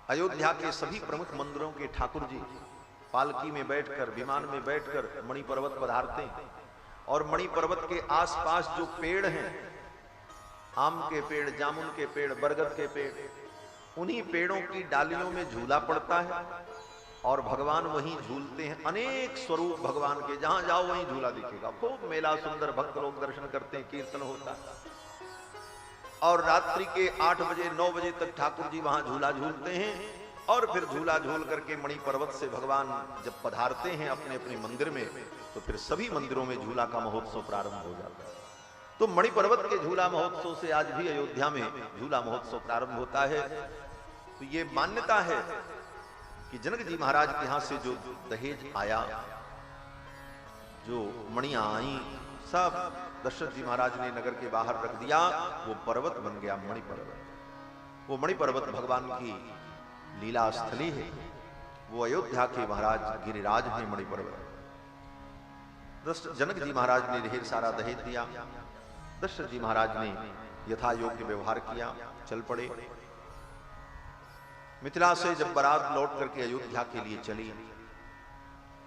अयोध्या के सभी प्रमुख मंदिरों के ठाकुर जी पालकी में बैठकर, विमान में बैठकर मणि पर्वत पधारते हैं। और मणि पर्वत के आसपास जो पेड़ हैं, आम के पेड़, जामुन के पेड़, बरगद के पेड़, उन्हीं पेड़ों की डालियों में झूला पड़ता है और भगवान वहीं झूलते हैं। अनेक स्वरूप भगवान के, जहां जाओ वहीं झूला दिखेगा। खूब मेला सुंदर, भक्त लोग दर्शन करते हैं, कीर्तन होता है। और रात्रि के 8 बजे 9 बजे तक ठाकुर जी वहां झूला झूलते हैं। और फिर झूला झूल करके मणि पर्वत से भगवान जब पधारते हैं अपने अपने मंदिर में, तो फिर सभी मंदिरों में झूला का महोत्सव प्रारंभ हो जाता है। तो मणि पर्वत के झूला महोत्सव से आज भी अयोध्या में झूला महोत्सव प्रारंभ होता है। तो ये मान्यता है कि जनक जी महाराज के यहां से जो दहेज आया, जो मणियां आई, सब दशरथ जी महाराज ने नगर के बाहर रख दिया। वो पर्वत बन गया मणि पर्वत। वो मणि पर्वत भगवान की लीला स्थली है। वो अयोध्या के महाराज गिरिराज हैं मणि पर्वत। जनक जी महाराज ने ढेर सारा दहेज दिया। दशरथ जी महाराज ने यथा योग्य व्यवहार किया, चल पड़े। मिथिला से जब बारात लौट करके अयोध्या के लिए चली,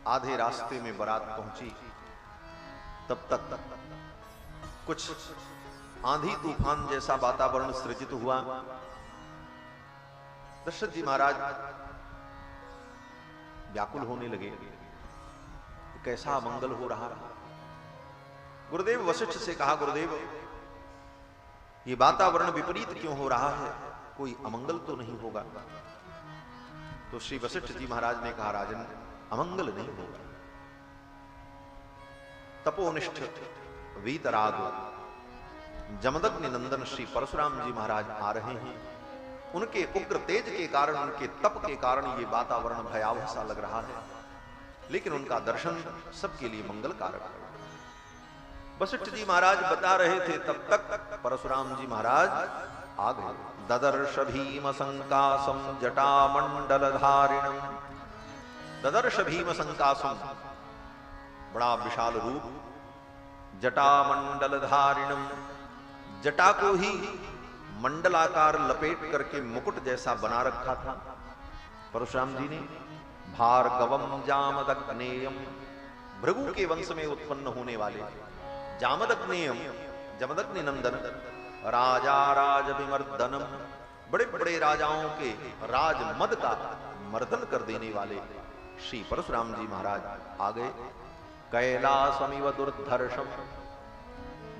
आधे रास्ते में बारात पहुंची, तब तक कुछ आंधी तूफान जैसा वातावरण सृजित हुआ। दशरथ जी महाराज व्याकुल होने लगे, कैसा अमंगल हो रहा है। गुरुदेव वशिष्ठ से कहा, गुरुदेव ये वातावरण विपरीत क्यों हो रहा है, कोई अमंगल तो नहीं होगा? तो श्री वशिष्ठ जी महाराज ने कहा, राजन अमंगल नहीं होगा। तपोनिष्ठ वीतराग जमदग्नि नंदन श्री परशुराम जी महाराज आ रहे हैं। उनके उग्र तेज के कारण, उनके तप के कारण ये वातावरण भयावह सा लग रहा है, लेकिन उनका दर्शन सबके लिए मंगलकारक है। वशिष्ठ जी महाराज बता रहे थे, तब तक परशुराम जी महाराज आ गए। ददर्श भीम संकासम जटामंडलधारिणम। ददर्श भीम संकासम, बड़ा विशाल रूप, जटामंडलधारिणम, जटा को ही मंडलाकार लपेट करके मुकुट जैसा बना रखा था परशुराम जी ने। भार्गवम जामदग्नेयम, भृगु के वंश में उत्पन्न होने वाले जामदग्नेयम, जमदग्नि नंदन, राजा राज विमर्दनम, बड़े बड़े राजाओं के राजमद का मर्दन कर देने वाले श्री परशुराम जी महाराज आ गए। कैलासमिव दुर्धर्षम,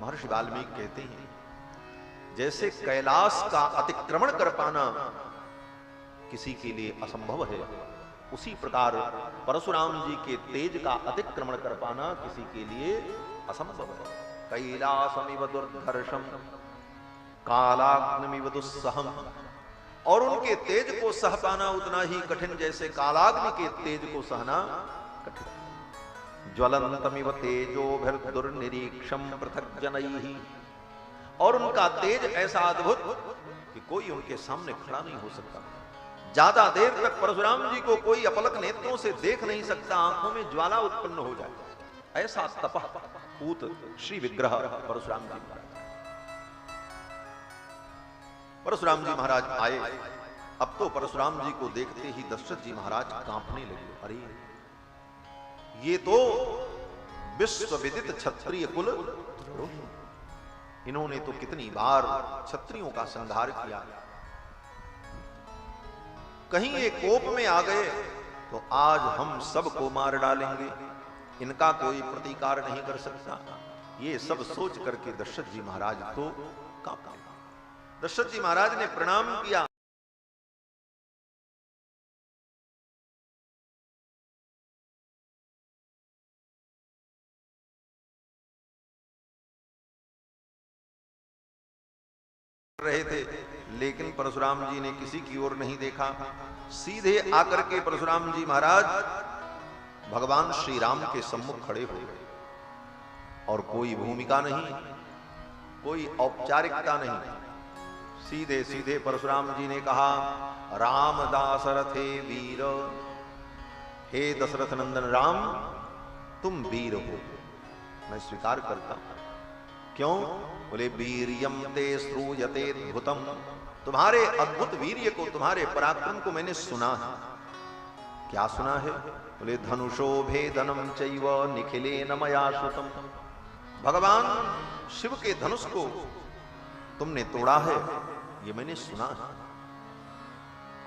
महर्षि वाल्मीकि कहते हैं जैसे कैलाश का अतिक्रमण कर पाना किसी के लिए असंभव है, उसी प्रकार परशुराम जी के तेज का अतिक्रमण कर पाना किसी के लिए असंभव है। कैलासमिव दुर्धर्षम कालाग्निमिव दुस्सहम, और उनके तेज को सह पाना उतना ही कठिन जैसे कालाग्नि के तेज को सहना कठिन। ज्वलंतमिव तेजोभिर्दुर्निरीक्षम पृथक जनैहि, और उनका तेज ऐसा अद्भुत कि कोई उनके सामने खड़ा नहीं हो सकता। ज्यादा देर तक परशुराम जी को कोई अपलक नेत्रों से देख नहीं सकता, आंखों में ज्वाला उत्पन्न हो जाए, ऐसा तपह पूत श्री विग्रह परशुराम जी महाराज। परशुराम जी महाराज आए। अब तो परशुराम जी को देखते ही दशरथ जी महाराज कांपने लगे। अरे ये तो विश्व विदित क्षत्रिय कुल द्रोही, इन्होंने तो कितनी बार क्षत्रियों का संहार किया, कहीं ये कोप में आ गए तो आज हम सबको मार डालेंगे, इनका कोई प्रतिकार नहीं कर सकता। ये सब सोच करके दशरथ जी महाराज तो कांपने लगे। दशरथ जी महाराज ने प्रणाम किया। रहे थे, लेकिन परशुराम जी ने किसी की ओर नहीं देखा। सीधे आकर के परशुराम जी महाराज भगवान श्री राम के सम्मुख खड़े हो गए, और कोई भूमिका नहीं, कोई औपचारिकता नहीं। सीधे सीधे परशुराम जी ने कहा, राम दासरथे वीर, हे दशरथ नंदन राम, तुम वीर हो, मैं स्वीकार करता हूं। क्यों? बोले वीर्यम ते श्रूयते अद्भुतम, तुम्हारे अद्भुत वीर्य को, तुम्हारे पराक्रम को मैंने सुना है। क्या सुना है? बोले धनुषो भेदनम चैव निखिलेन मया श्रुतम, भगवान शिव के धनुष को तुमने तोड़ा है, ये मैंने सुना है,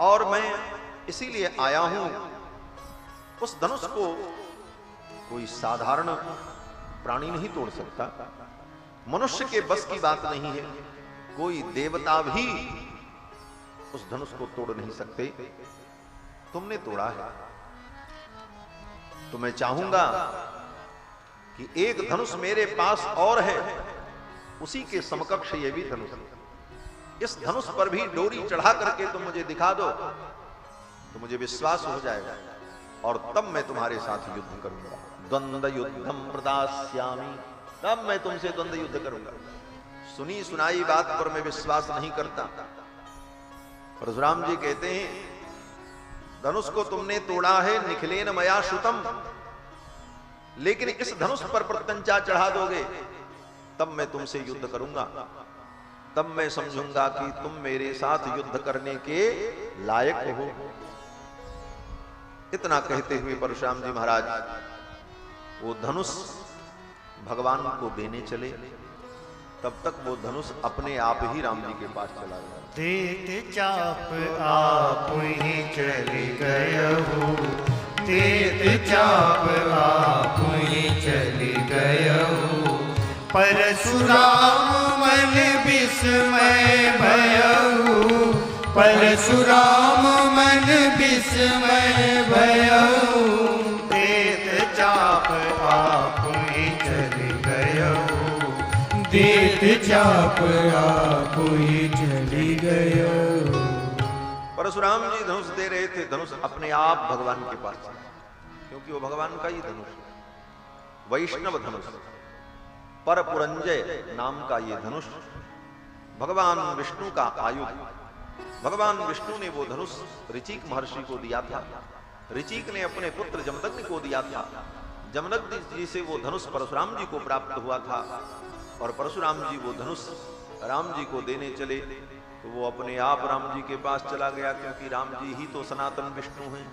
और मैं इसीलिए आया हूं। उस धनुष को कोई साधारण प्राणी नहीं तोड़ सकता, मनुष्य के बस की बात नहीं है, कोई देवता भी उस धनुष को तोड़ नहीं सकते, तुमने तोड़ा है। तो मैं चाहूंगा कि एक धनुष मेरे पास और है, उसी के समकक्ष ये भी धनुष है, इस धनुष पर भी डोरी चढ़ा करके तुम मुझे दिखा दो, तो मुझे विश्वास हो जाएगा, और तब मैं तुम्हारे साथ युद्ध करूंगा। द्वंद्व युद्धम प्रदास्यामि, तब मैं तुमसे द्वंद्व युद्ध करूंगा। सुनी सुनाई बात पर मैं विश्वास नहीं करता। परशुराम जी कहते हैं, धनुष को तुमने तोड़ा है, निखिलेन मया श्रुतम, लेकिन इस धनुष पर प्रत्यंचा चढ़ा दोगे, तब मैं तुमसे युद्ध करूंगा, तब मैं समझूंगा कि तुम मेरे साथ युद्ध करने के लायक हो। इतना कहते हुए परशुराम जी महाराज वो धनुष भगवान को देने चले, तब तक वो धनुष अपने आप ही राम जी के पास चला गया। देत चाप आप ही चली गयहु, देत चाप आप ही चली गयहु, परशुराम मन विस्मय भयहु, परशुराम मन विस्मय भयहु, देत चाप आप देत चाप आप ही चली गयो। परशुराम जी धनुष दे रहे थे, धनुष अपने आप भगवान के पास चला, क्योंकि वो भगवान का ही धनुष, वैष्णव धनुष, परपुरंजय नाम का ये धनुष भगवान विष्णु का आयुध। भगवान विष्णु ने वो धनुष ऋचिक महर्षि को दिया था, ऋचिक ने अपने पुत्र जमदग्नि को दिया था, जमदग्नि जी से वो धनुष परशुराम जी को प्राप्त हुआ था, और परशुराम जी वो धनुष राम जी को देने चले तो वो अपने आप राम जी के पास चला गया, क्योंकि राम जी ही तो सनातन विष्णु हैं।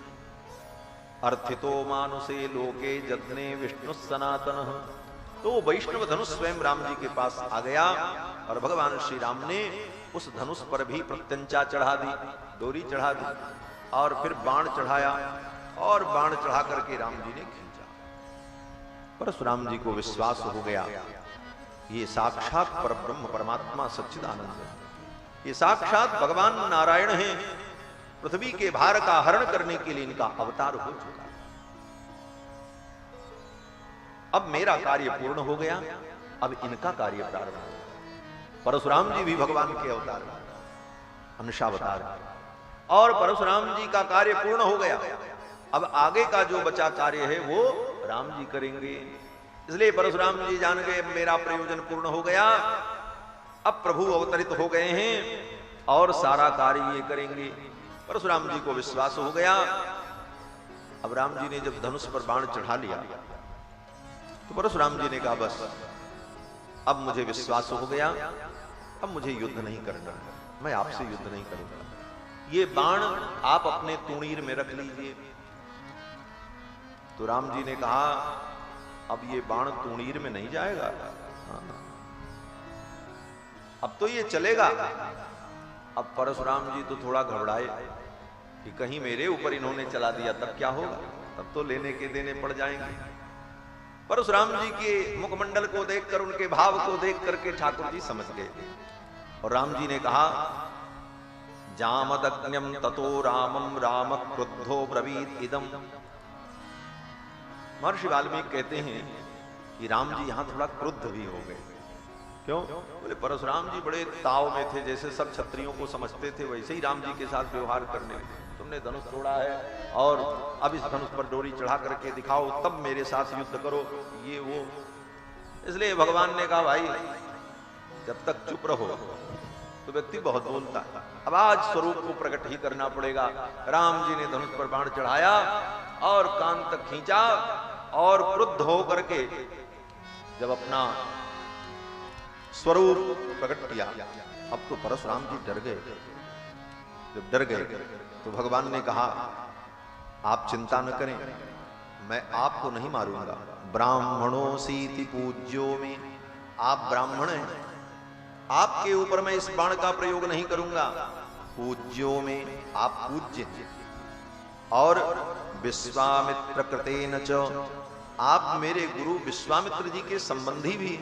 अर्थितो मानुषे लोके जत्ने विष्णु सनातन, तो वैष्णव धनुष स्वयं राम जी के पास आ गया, और भगवान श्री राम ने उस धनुष पर भी प्रत्यंचा चढ़ा दी, डोरी चढ़ा दी, और फिर बाण चढ़ाया, और बाण चढ़ा करके राम जी ने खींचा। परशुराम जी को विश्वास हो गया ये साक्षात परब्रह्म परमात्मा सच्चिदानंद है, ये साक्षात भगवान नारायण हैं, पृथ्वी के भार का हरण करने के लिए इनका अवतार हो चुका। अब मेरा कार्य पूर्ण हो गया, अब इनका कार्य प्रारंभ हो। परशुराम जी भी भगवान के अवतार, अंशावतार, और परशुराम जी का कार्य पूर्ण हो गया। अब आगे का जो बचा कार्य है वो राम जी करेंगे, इसलिए परशुराम जी जान गए मेरा प्रयोजन पूर्ण हो गया, अब प्रभु अवतरित हो गए हैं और सारा कार्य ये करेंगे। परशुराम जी को विश्वास हो गया। अब राम जी ने जब धनुष पर बाण चढ़ा लिया तो परशुराम जी ने कहा बस अब मुझे विश्वास हो गया, अब मुझे युद्ध नहीं करना, मैं आपसे युद्ध नहीं करूंगा, ये बाण आप अपने तूणीर में रख लीजिए। तो राम जी ने कहा अब ये बाण तूणीर में नहीं जाएगा, अब तो ये चलेगा। अब परशुराम जी तो थोड़ा घबराए कि कहीं मेरे ऊपर इन्होंने चला दिया तब क्या होगा, तब तो लेने के देने पड़ जाएंगे। परशुराम जी के मुखमंडल को देखकर, उनके भाव को देख करके ठाकुर जी समझ गए, और राम जी ने कहा जामदग्न्यम ततो रामम राम क्रुद्धो ब्रवीत इदम। महर्षि वाल्मीकि कहते हैं कि राम जी यहां थोड़ा क्रुद्ध भी हो गए। क्यों? बोले परशुराम जी बड़े ताव में थे, जैसे सब क्षत्रियों को समझते थे वैसे ही राम जी के साथ व्यवहार करने, तुमने धनुष तोड़ा है और अब इस धनुष पर डोरी चढ़ा करके दिखाओ तब मेरे साथ युद्ध करो, ये वो। इसलिए भगवान ने कहा भाई जब तक चुप रहो तो व्यक्ति बहुत बोलता है, अब आज स्वरूप को प्रकट ही करना पड़ेगा। राम जी ने धनुष पर बाण चढ़ाया और कान तक खींचा और क्रुद्ध होकर के जब अपना स्वरूप प्रकट किया, अब तो परशुराम जी डर गए। जब डर गए तो भगवान ने कहा आप चिंता न करें, मैं आपको नहीं मारूंगा, ब्राह्मणों सीति पूज्यो में, आप ब्राह्मण हैं, आपके ऊपर मैं इस बाण का प्रयोग नहीं करूंगा। पूज्यो में, आप पूज्य हैं, और विश्वामित्र कृतेन च, आप मेरे गुरु विश्वामित्र जी के संबंधी भी,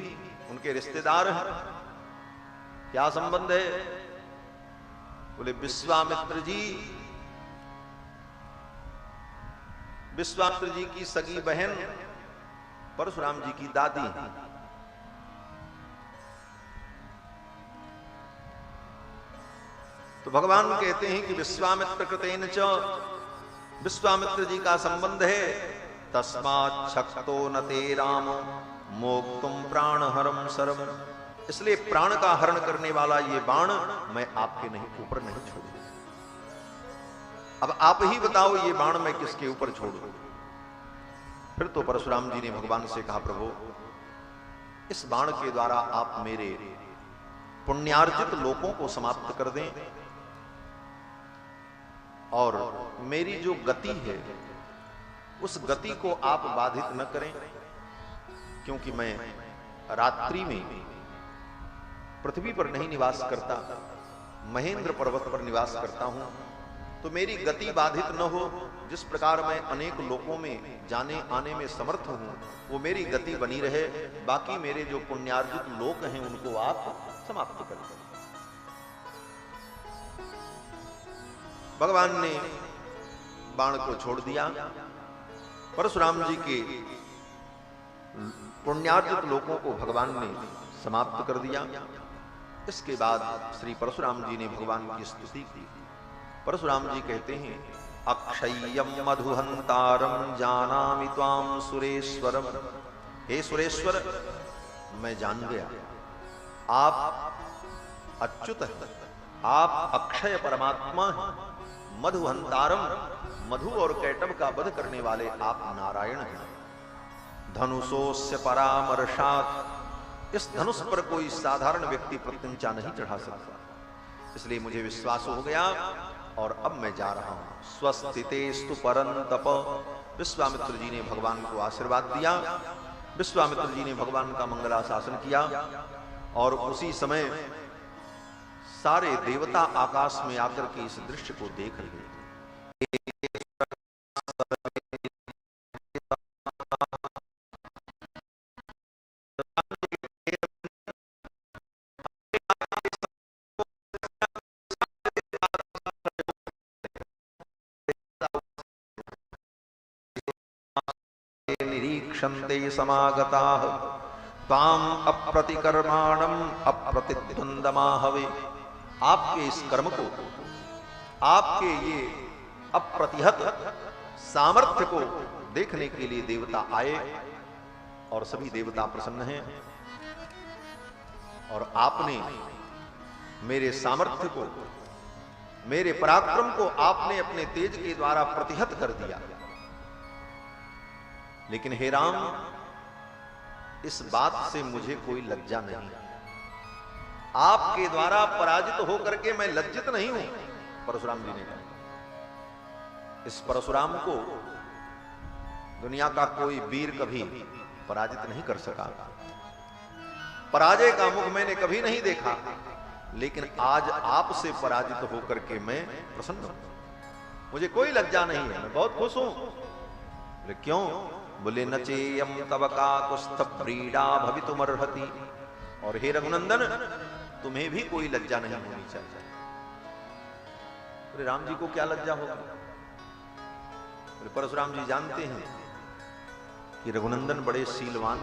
उनके रिश्तेदार हैं। क्या संबंध है? बोले विश्वामित्र जी, विश्वामित्र जी की सगी बहन परशुराम जी की दादी हैं। तो भगवान कहते हैं कि विश्वामित्र कृतेन च, विश्वामित्र जी का संबंध है। तस्मात् शक्तो न ते राम मोक्तुम प्राण हरम सरम, इसलिए प्राण का हरण करने वाला ये बाण मैं आपके नहीं ऊपर नहीं छोड़ूंगा। अब आप ही बताओ ये बाण मैं किसके ऊपर छोड़ूं? फिर तो परशुराम जी ने भगवान से कहा प्रभु इस बाण के द्वारा आप मेरे पुण्यार्जित लोकों को समाप्त कर दें, और मेरी जो गति है उस गति को आप बाधित न करें, क्योंकि मैं रात्रि में पृथ्वी पर नहीं निवास करता, महेंद्र पर्वत पर निवास करता हूं, तो मेरी गति बाधित न हो। जिस प्रकार मैं अनेक लोकों में जाने आने में समर्थ हूं, वो मेरी गति बनी रहे। बाकी मेरे जो पुण्यार्जित लोक हैं उनको आप समाप्त करें। भगवान ने बाण को छोड़ दिया, परशुराम जी के पुण्यार्जित लोकों को भगवान ने समाप्त कर दिया। इसके बाद श्री परशुराम जी ने भगवान की स्तुति की। परशुराम जी कहते हैं अक्षय्यम मधुहंतारम जानामि त्वाम सुरेश्वरम। हे सुरेश्वर, मैं जान गया आप अच्युत हैं, आप अक्षय परमात्मा हैं। मधुहंतारम, मधु और कैटभ का वध करने वाले आप नारायण हैं। धनुषोस्य परामर्शात्, इस धनुष पर कोई साधारण व्यक्ति प्रत्यंचा नहीं चढ़ा सकता। इसलिए मुझे विश्वास हो गया और अब मैं जा रहा हूं। स्वस्तितेस्तु परंतप, विश्वामित्र जी ने भगवान को आशीर्वाद दिया। विश्वामित्र जी ने भगवान का मंगलाशासन किया और उसी समय सारे देवता आकाश में आकर के इस दृश्य को देख रहे। निरीक्षन्ते समागताः ताम अप्रतिकर्माणम अप्रतिद्वंदमाहवे। आपके इस कर्म को, आपके ये अप्रतिहत सामर्थ्य को देखने के लिए देवता आए और सभी देवता प्रसन्न हैं। और आपने मेरे सामर्थ्य को, मेरे पराक्रम को आपने अपने तेज के द्वारा प्रतिहत कर दिया। लेकिन हे राम, इस बात से मुझे कोई लज्जा नहीं। आपके द्वारा पराजित होकर के मैं लज्जित नहीं हूं, परशुराम जी ने कहा। इस परशुराम को दुनिया का कोई वीर कभी पराजित नहीं कर सका। पराजय का मुख मैंने कभी नहीं देखा, लेकिन आज आपसे पराजित होकर के मैं प्रसन्न हूं। मुझे कोई लज्जा नहीं है, मैं बहुत खुश हूं। बोले क्यों? बोले नचेयम तव काकुस्थ प्रीडा भवितुमर्हति। और हे रघुनंदन, तुम्हें भी कोई लज्जा नहीं होनी चाहिए। बोले राम जी को क्या लज्जा होगी? बोले परशुराम जी जानते हैं कि रघुनंदन बड़े शीलवान,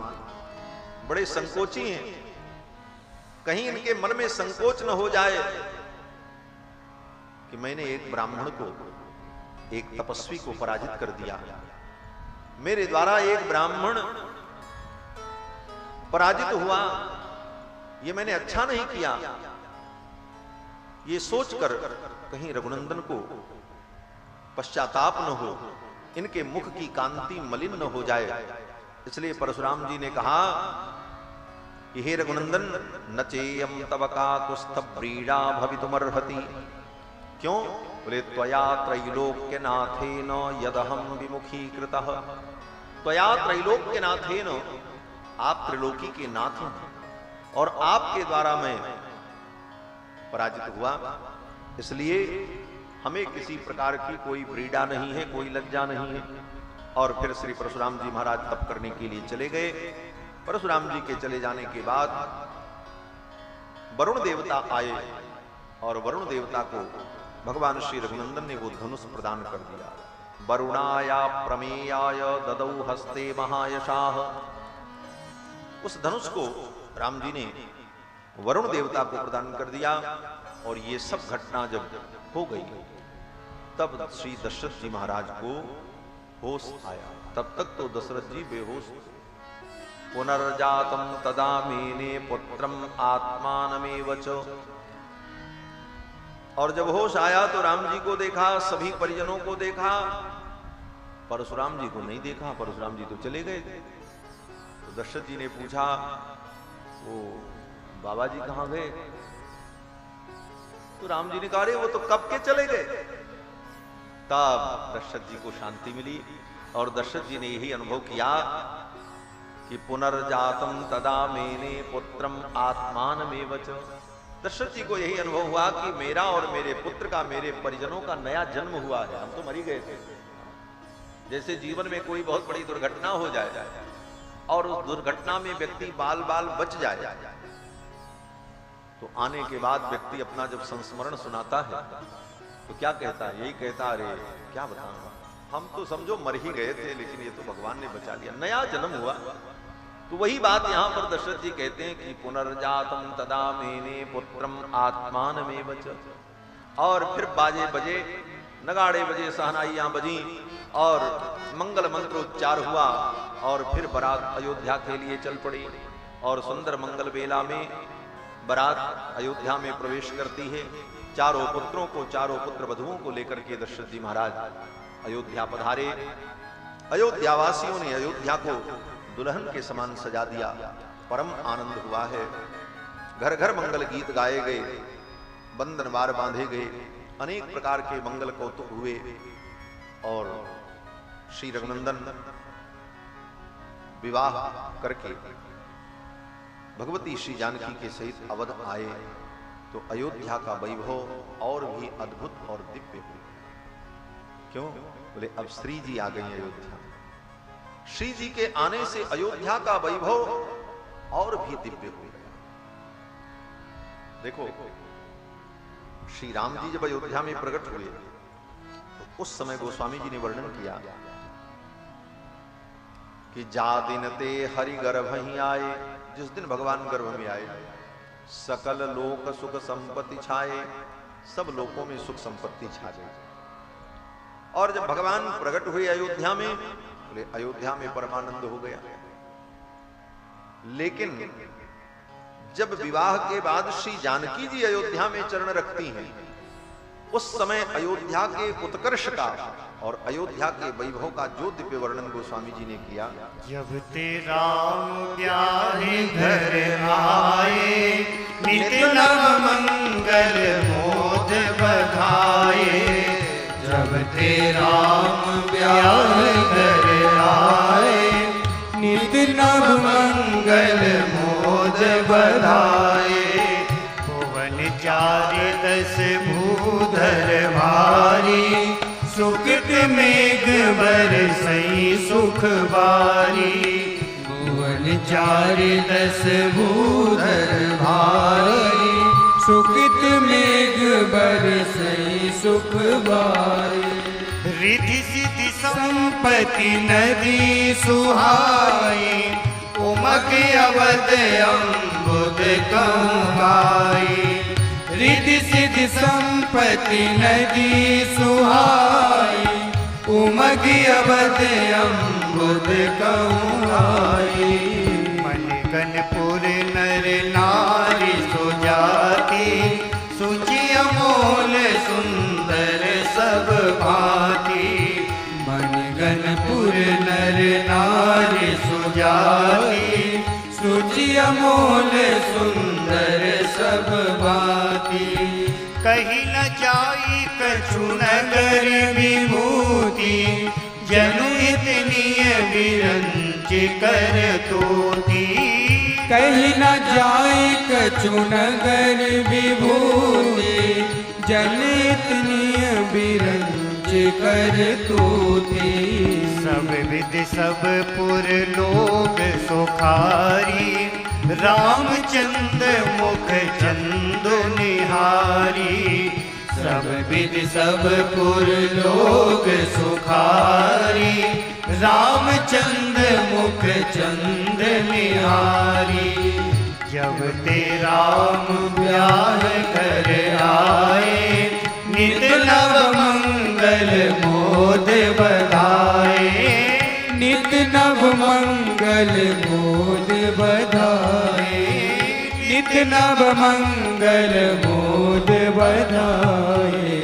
बड़े संकोची हैं। कहीं इनके मन में संकोच न हो जाए कि मैंने एक ब्राह्मण को, एक तपस्वी को पराजित कर दिया, मेरे द्वारा एक ब्राह्मण पराजित हुआ, ये मैंने अच्छा नहीं किया। ये सोचकर कहीं रघुनंदन को पश्चाताप न हो, इनके मुख की कांति मलिन न हो जाए। इसलिए परशुराम जी ने कहा कि हे रघुनंदन, नचेयम तव काकुस्थ प्रीडा भवितुमर्हति। क्यों? बोले त्वया त्रैलोक्यनाथेन यदहम विमुखीकृतः। त्वया त्रैलोक्यनाथेन, आप त्रिलोकी के नाथ हैं और आपके द्वारा मैं पराजित हुआ। इसलिए हमें किसी प्रकार की कोई प्रीड़ा नहीं है, कोई लज्जा नहीं है। और फिर श्री परशुराम जी महाराज तप करने के लिए चले गए। परशुराम जी के चले जाने के बाद वरुण देवता आए और वरुण देवता को भगवान श्री रघुनंदन ने वो धनुष प्रदान कर दिया। वरुणाया प्रमेयाय ददौ हस्ते महायशाह। उस धनुष को राम जी ने वरुण देवता को प्रदान कर दिया। और ये सब घटना जब हो गई, तब श्री दशरथ जी महाराज को होश आया। तब तक तो दशरथ जी बेहोश थे। पुनर्जातम तदा मेने पुत्रम आत्मानमेव च। और जब होश आया तो राम जी को देखा, सभी परिजनों को देखा, परशुराम जी को नहीं देखा। परशुराम जी तो चले गए थे। तो दशरथ जी ने पूछा, वो बाबा जी कहां गए? तो राम जी ने कहा, अरे वो तो कब के चले गए। तब दशरथ जी को शांति मिली और दशरथ जी ने यही अनुभव किया कि पुनर्जातम तदा मेने पुत्रम आत्मानमेव च। दशरथ जी को यही अनुभव हुआ कि मेरा और मेरे पुत्र का, मेरे परिजनों का नया जन्म हुआ है। हम तो मर ही गए थे। जैसे जीवन में कोई बहुत बड़ी दुर्घटना हो जाए और उस दुर्घटना में व्यक्ति बाल बाल बच जाए, तो आने के बाद व्यक्ति अपना जब संस्मरण सुनाता है तो क्या कहता है? यही कहता, अरे क्या बताऊं, हम तो समझो मर ही गए थे, लेकिन ये तो भगवान ने बचा लिया, नया जन्म हुआ। तो वही बात यहां पर दशरथ जी कहते हैं कि पुनर्जातम तदा मेने पुत्रम आत्मानमेव च। और फिर बाजे बजे, नगाड़े बजे, सहनाइयां बजी और मंगल मंत्रोच्चार हुआ और फिर बारात अयोध्या के लिए चल पड़ी। और सुंदर मंगल बेला में बारात अयोध्या में प्रवेश करती है। चारों पुत्रों को, चारों पुत्र वधुओं को लेकर के दशरथ जी महाराज अयोध्या पधारे। अयोध्या वासियों ने अयोध्या को दुल्हन के समान सजा दिया। परम आनंद हुआ है। घर घर मंगल गीत गाए गए, बंधनवार बांधे गए, अनेक प्रकार के मंगल कौतुक हुए और श्री रघुनंदन विवाह करके भगवती श्री जानकी के सहित अवध आए तो अयोध्या का वैभव और भी अद्भुत और दिव्य हुआ। क्यों? बोले अब श्री जी आ गई अयोध्या। श्री जी के आने से अयोध्या का वैभव और भी दिव्य हो गया। देखो, श्री राम जी जब अयोध्या में प्रकट हुए तो उस समय गोस्वामी जी ने वर्णन किया कि जा दिन ते हरि गर्भ ही आए, जिस दिन भगवान गर्भ में आए सकल लोक सुख संपत्ति छाए, सब लोकों में सुख संपत्ति छा गई। और जब भगवान प्रकट हुए अयोध्या में, बोले अयोध्या में परमानंद हो गया। लेकिन जब विवाह के बाद श्री जानकी जी अयोध्या में चरण रखती हैं, उस समय अयोध्या के उत्कर्ष का और अयोध्या के वैभव का जो दिव्य वर्णन गोस्वामी जी ने किया। जब ते राम प्यारे घर आए, नित नव मंगल मोद बधाए। जब ते राम प्यारे घर आए, नित नव मंगल मोद बधाए। भुवन चारि दस भूधर भारी, सुकृत मेघ बरसई सुख बारी। भुवन चारि दस भूधर भारी, सुकृत मेघ बरसई सुख बारी। रिद्धि सिद्धि संपत्ति नदी सुहाई, उमग अवध अम्बुद कमाई। रिद्धि सिद्धि संपत्ति नदी सुहाई, उमग अवध अम्बुद कमाई। मनगनपुर नर नारी सुजाति, सुचि अमोल सुंदर सब भांति। मनगनपुर नर नारी सुजाति, सुचि अमोल सुंदर सब भांति। कहीं न जाई कछु नगर विभूति, जनु इतनी विरंच कर तोती। कहीं न जाए कछु नगर विभूति, जन इतनी विरंच कर तोती। सब विद सब पुर लोग सुखारी, रामचंद्र मुख चंदो निहारी। सब विद सब पुर लोग सुखारी, रामचंद्र मुख चंद निहारी। जब ते राम ब्याह घर आए, नित नव मंगल मोद बधाए। नित नव मंगल मोद बधाए। नित नव मंगल मोद बधाए।